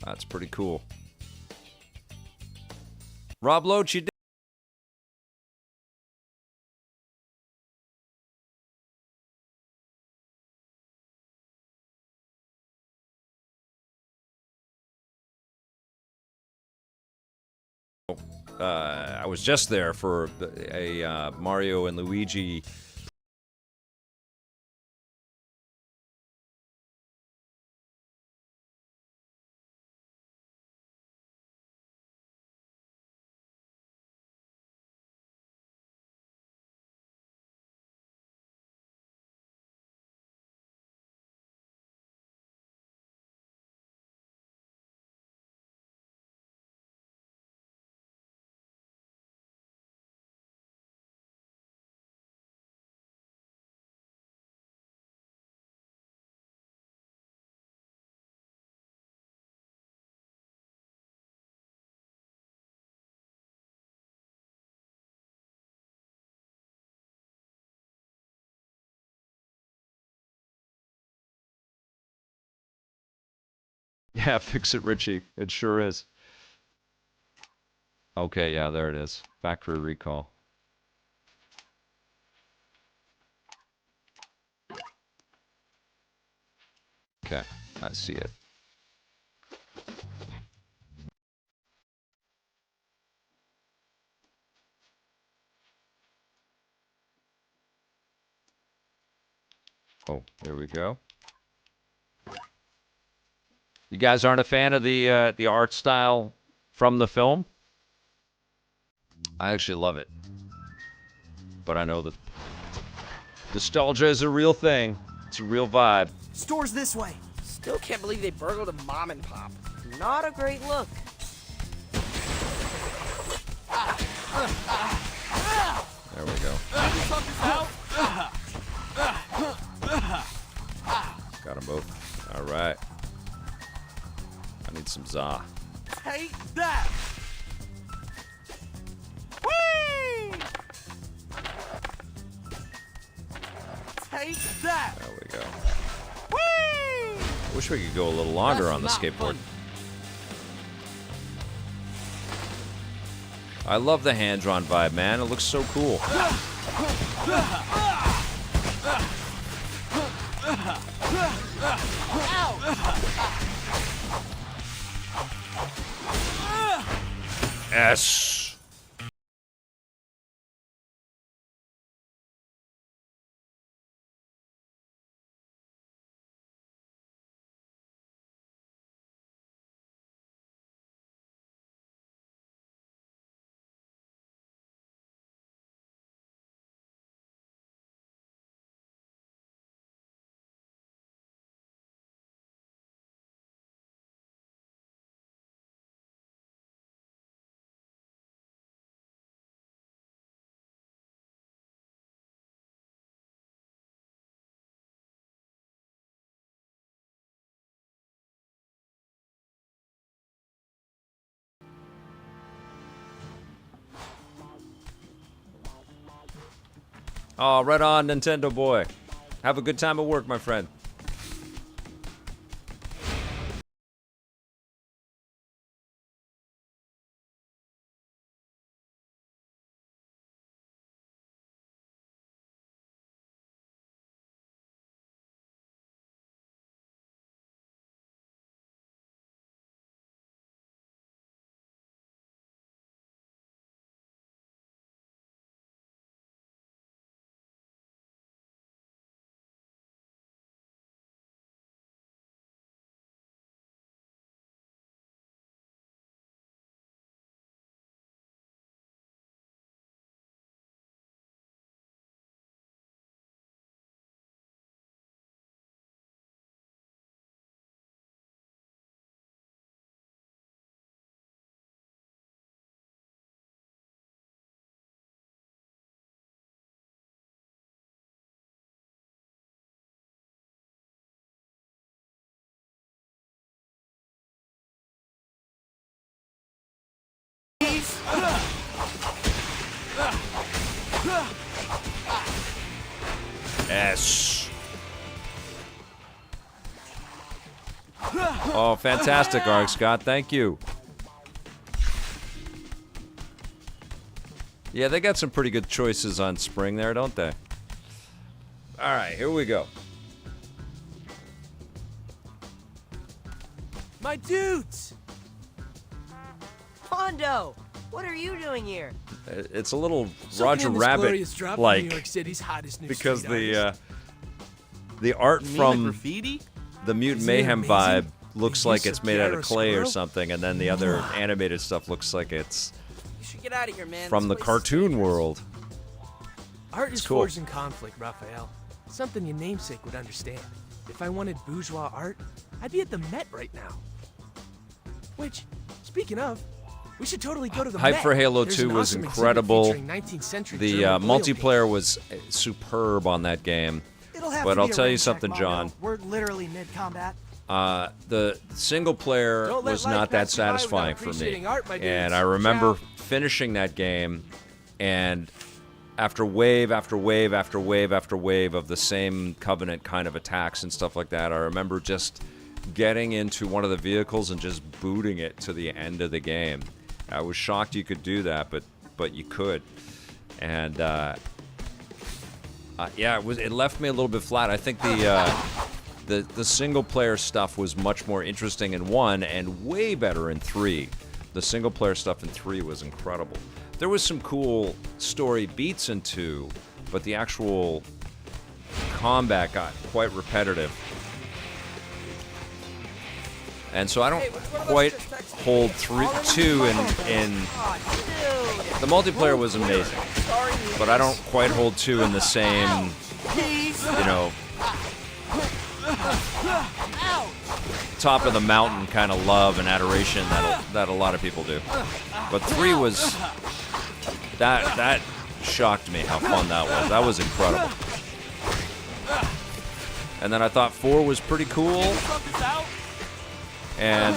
A: That's pretty cool. Rob Loach, you did. I was just there for a Mario and Luigi. Yeah, fix it, Richie. It sure is. Okay, yeah, there it is. Factory recall. Okay, I see it. Oh, there we go. You guys aren't a fan of the art style from the film? I actually love it. But I know that nostalgia is a real thing. It's a real vibe.
F: Store's this way.
E: Still can't believe they burgled a mom and pop. Not a great look.
A: There we go. Got them both. All right. I need some za.
D: Take that! Whee! Take that!
A: There we go.
D: Whee!
A: Wish we could go a little longer
D: That's
A: on the
D: not
A: skateboard.
D: funny.
A: I love the hand-drawn vibe, man. It looks so cool. Yes. Oh, right on, Nintendo boy. Have a good time at work, my friend. Yes. Oh, fantastic, Arc Scott. Thank you. Yeah, they got some pretty good choices on spring there, don't they? All right, here we go.
H: My dudes!
E: Hondo, what are you doing here?
A: It's a little
I: Soaking
A: Roger
I: in this
A: Rabbit
I: glorious drop from
A: like
I: New York City's hottest new
A: because
I: street artist.
A: the art
D: You mean
A: from
D: graffiti?
A: the Mutant
I: Isn't it
A: Mayhem
I: amazing?
A: vibe looks
I: The
A: like
I: use
A: it's
I: of
A: made out of clay or
I: chiaroscuro?
A: something, and then the other animated stuff looks like it's
E: You should get out of here, man.
A: from the
E: This place is
A: cartoon
E: dangerous.
A: world.
I: Art is
A: cool.
I: forged in conflict, Raphael. Something your namesake would understand. If I wanted bourgeois art, I'd be at the Met right now. Which, speaking of, we should totally go to the
A: Hype
I: Met.
A: for Halo
I: There's
A: 2
I: an
A: was
I: awesome exhibit
A: incredible.
I: featuring 19th century
A: The
I: German oil
A: multiplayer was superb on that game.
F: It'll have
A: But
F: to
A: I'll
F: be a
A: tell you
F: rain check,
A: something,
F: Mondo.
A: John.
F: We're literally mid-combat.
A: The single player
H: Don't let
A: was
H: life
A: not that
H: pass you by without
A: satisfying for me.
H: appreciating art, my
A: And
H: dudes.
A: I remember
H: Ciao.
A: finishing that game, and after wave after wave after wave after wave of the same Covenant kind of attacks and stuff like that, I remember just getting into one of the vehicles and just booting it to the end of the game. I was shocked you could do that, but you could. And yeah, it left me a little bit flat. I think the single player stuff was much more interesting in 1 and way better in 3. The single player stuff in 3 was incredible. There was some cool story beats in 2, but the actual combat got quite repetitive. And so I don't quite hold 2 in the multiplayer was amazing, but I don't quite hold 2 in the same, you know, top of the mountain kind of love and adoration that a lot of people do. But 3 was that shocked me how fun that was. That was incredible. And then I thought 4 was pretty cool, and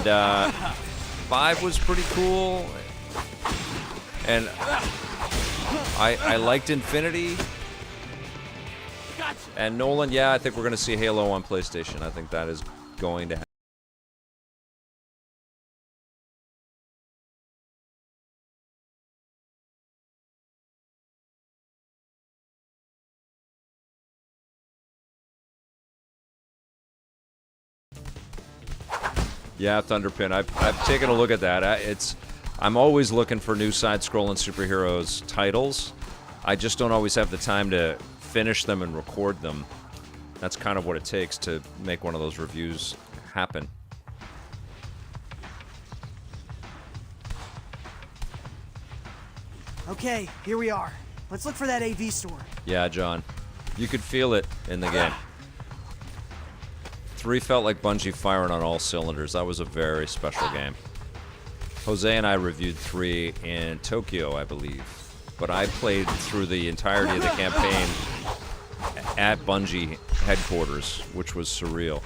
A: 5 was pretty cool, and I liked Infinity. And Nolan, yeah, I think we're going to see Halo on PlayStation. I think that is going to happen. Yeah, Thunderpin. I've taken a look at that. I'm always looking for new side-scrolling superheroes titles. I just don't always have the time to finish them and record them. That's kind of what it takes to make one of those reviews happen.
F: Okay, here we are. Let's look for that AV store.
A: Yeah, John. You could feel it in the game. 3 felt like Bungie firing on all cylinders. That was a very special game. Jose and I reviewed 3 in Tokyo, I believe. But I played through the entirety of the campaign at Bungie headquarters, which was surreal.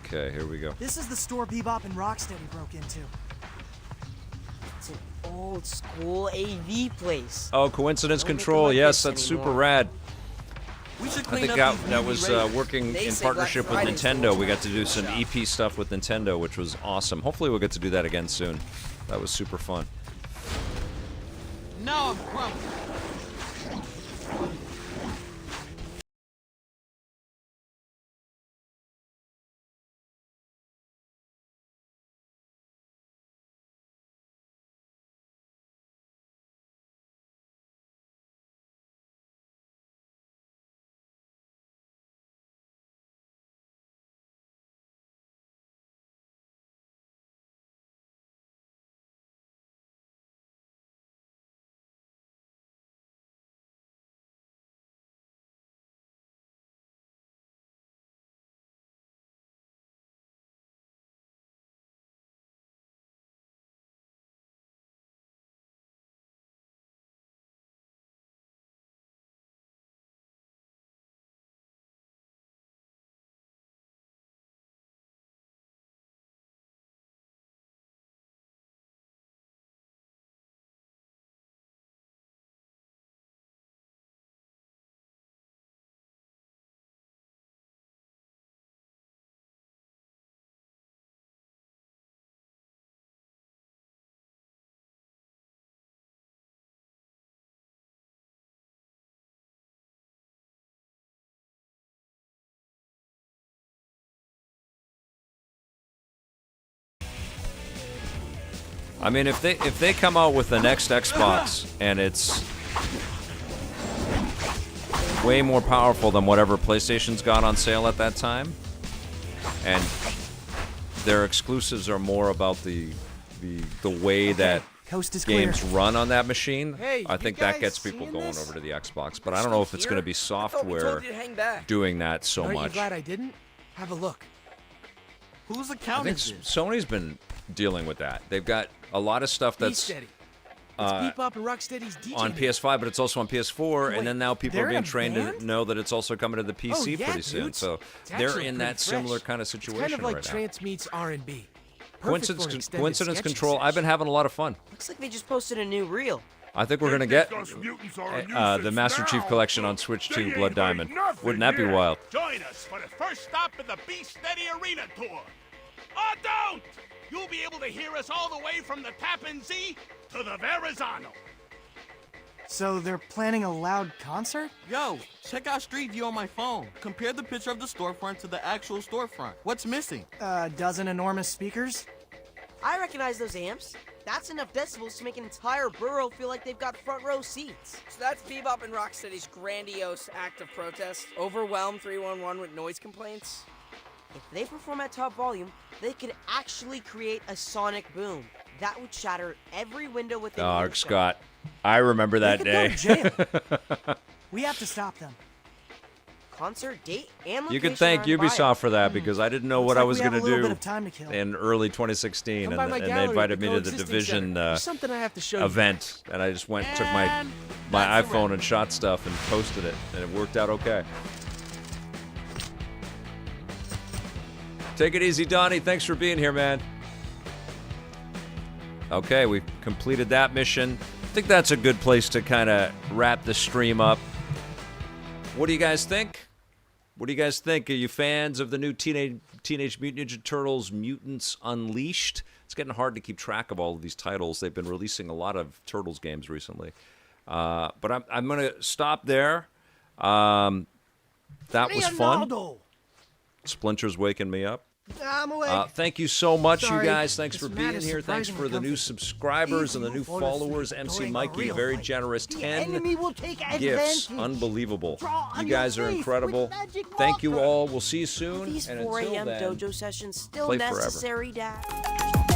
A: Okay, here we go.
F: This is the store Bebop and Rocksteady broke into.
E: It's an old school AV place.
A: Oh, Coincidence
E: Don't make
A: Control.
E: them like
A: Yes,
E: this
A: that's
E: anymore.
A: super rad.
D: We should
A: I
D: clean
A: think
D: up these
A: that
D: movie
A: was
D: ratings.
A: working
E: They
A: in
E: say Black
A: partnership with
E: Friday's the
A: Nintendo. We
E: ultimate
A: got to do some
E: shop.
A: EP stuff with Nintendo, which was awesome. Hopefully we'll get to do that again soon. That was super fun.
D: Now I'm grumpy.
A: I mean, if they come out with the next Xbox and it's way more powerful than whatever PlayStation's got on sale at that time, and their exclusives are more about the way that
F: Coast is
A: games
F: clear.
A: run on that machine,
I: Hey,
A: I think
I: you
A: that
I: guys
A: gets people
I: seeing
A: going
I: this?
A: over to the Xbox. But I don't know if it's going to be
H: I thought we
A: software
H: told you to hang back.
A: doing that so
I: Aren't
A: much.
I: you glad I didn't? Have a look.
D: Whose
A: I
D: account
A: think
D: is this?
A: Sony's been dealing with that. They've got a lot of stuff
I: Be
A: that's
I: steady. It's Bebop and Rocksteady's DJ.
A: on PS5, but it's also on PS4,
F: Wait,
A: and then now people are
F: they're in
A: being
F: a
A: trained
F: band?
A: to know that it's also coming to the PC
I: Oh, yeah,
A: pretty soon.
I: dude.
A: So
I: It's
A: they're
I: actually
A: in
I: pretty
A: that similar
I: fresh.
A: kind of
I: It's
A: situation
I: kind of like
A: right now.
I: trance meets R&B.
A: Coincidence Control. I've been having a lot of fun.
E: Looks like they just posted a new reel.
A: I think we're gonna get
G: Us mutants are a
A: the
G: nuisance
A: Master Chief
G: now.
A: Collection on Switch
G: They
A: 2,
G: ain't
A: Blood
G: heard
A: Diamond.
G: nothing
A: Wouldn't that be
G: yet.
A: wild?
G: Join us for the first stop in the Be Steady Arena Tour. Or don't! You'll be able to hear us all the way from the Tappan Zee to the Verrazano.
F: So they're planning a loud concert?
D: Yo, check out Street View on my phone. Compare the picture of the storefront to the actual storefront. What's missing?
F: A dozen enormous speakers?
E: I recognize those amps. That's enough decibels to make an entire borough feel like they've got front row seats.
H: So that's Bebop and Rocksteady's grandiose act of protest. Overwhelm 311 with noise complaints.
E: If they perform at top volume, they could actually create a sonic boom. That would shatter every window within
A: Oh,
E: earshot.
A: Scott, I remember that
F: They
A: day.
F: could go to jail. We have to stop them.
E: Concert date and
A: You could
E: location
A: thank
E: are in bio.
A: Ubisoft for that because I didn't know
F: Looks
A: what
F: like
A: I was
F: we have
A: going
F: a
A: to
F: little
A: do
F: bit of time to kill.
A: in early 2016,
I: Come
A: and,
I: by my
A: and
I: gallery
A: they
I: at
A: invited
I: the
A: me to the
I: Coexisting
A: Division
I: Center. There's something I have to show you.
A: event, and I just went and took my
D: And that's a
A: iPhone
D: wrap.
A: and shot stuff and posted it, and it worked out okay. Take it easy, Donnie. Thanks for being here, man. Okay, we've completed that mission. I think that's a good place to kind of wrap the stream up. What do you guys think? What do you guys think? Are you fans of the new Teenage Mutant Ninja Turtles Mutants Unleashed? It's getting hard to keep track of all of these titles. They've been releasing a lot of Turtles games recently. But I'm going to stop there. That was fun.
F: Leonardo!
A: Splinter's waking me up.
F: I'm awake.
A: Thank you so much,
F: Sorry.
A: you guys. Thanks
F: This
A: for
F: mat
A: being
F: is
A: here. Thanks for
F: surprisingly
A: the new
F: comfy.
A: subscribers and the
F: Easy
A: new
F: to fall asleep
A: followers. MC
F: during a
A: Mikey,
F: real
A: very
F: fight.
A: generous.
C: The
A: 10
C: enemy will take
A: gifts.
C: advantage.
A: Unbelievable.
C: Draw on
A: You guys
C: your
A: are
C: face
A: incredible.
C: with magic
A: Thank you
C: marker.
A: all. We'll see you soon.
E: These
A: and
E: 4
A: until
E: a.m.
A: then,
E: dojo sessions still
A: play forever.
E: necessary, Dad?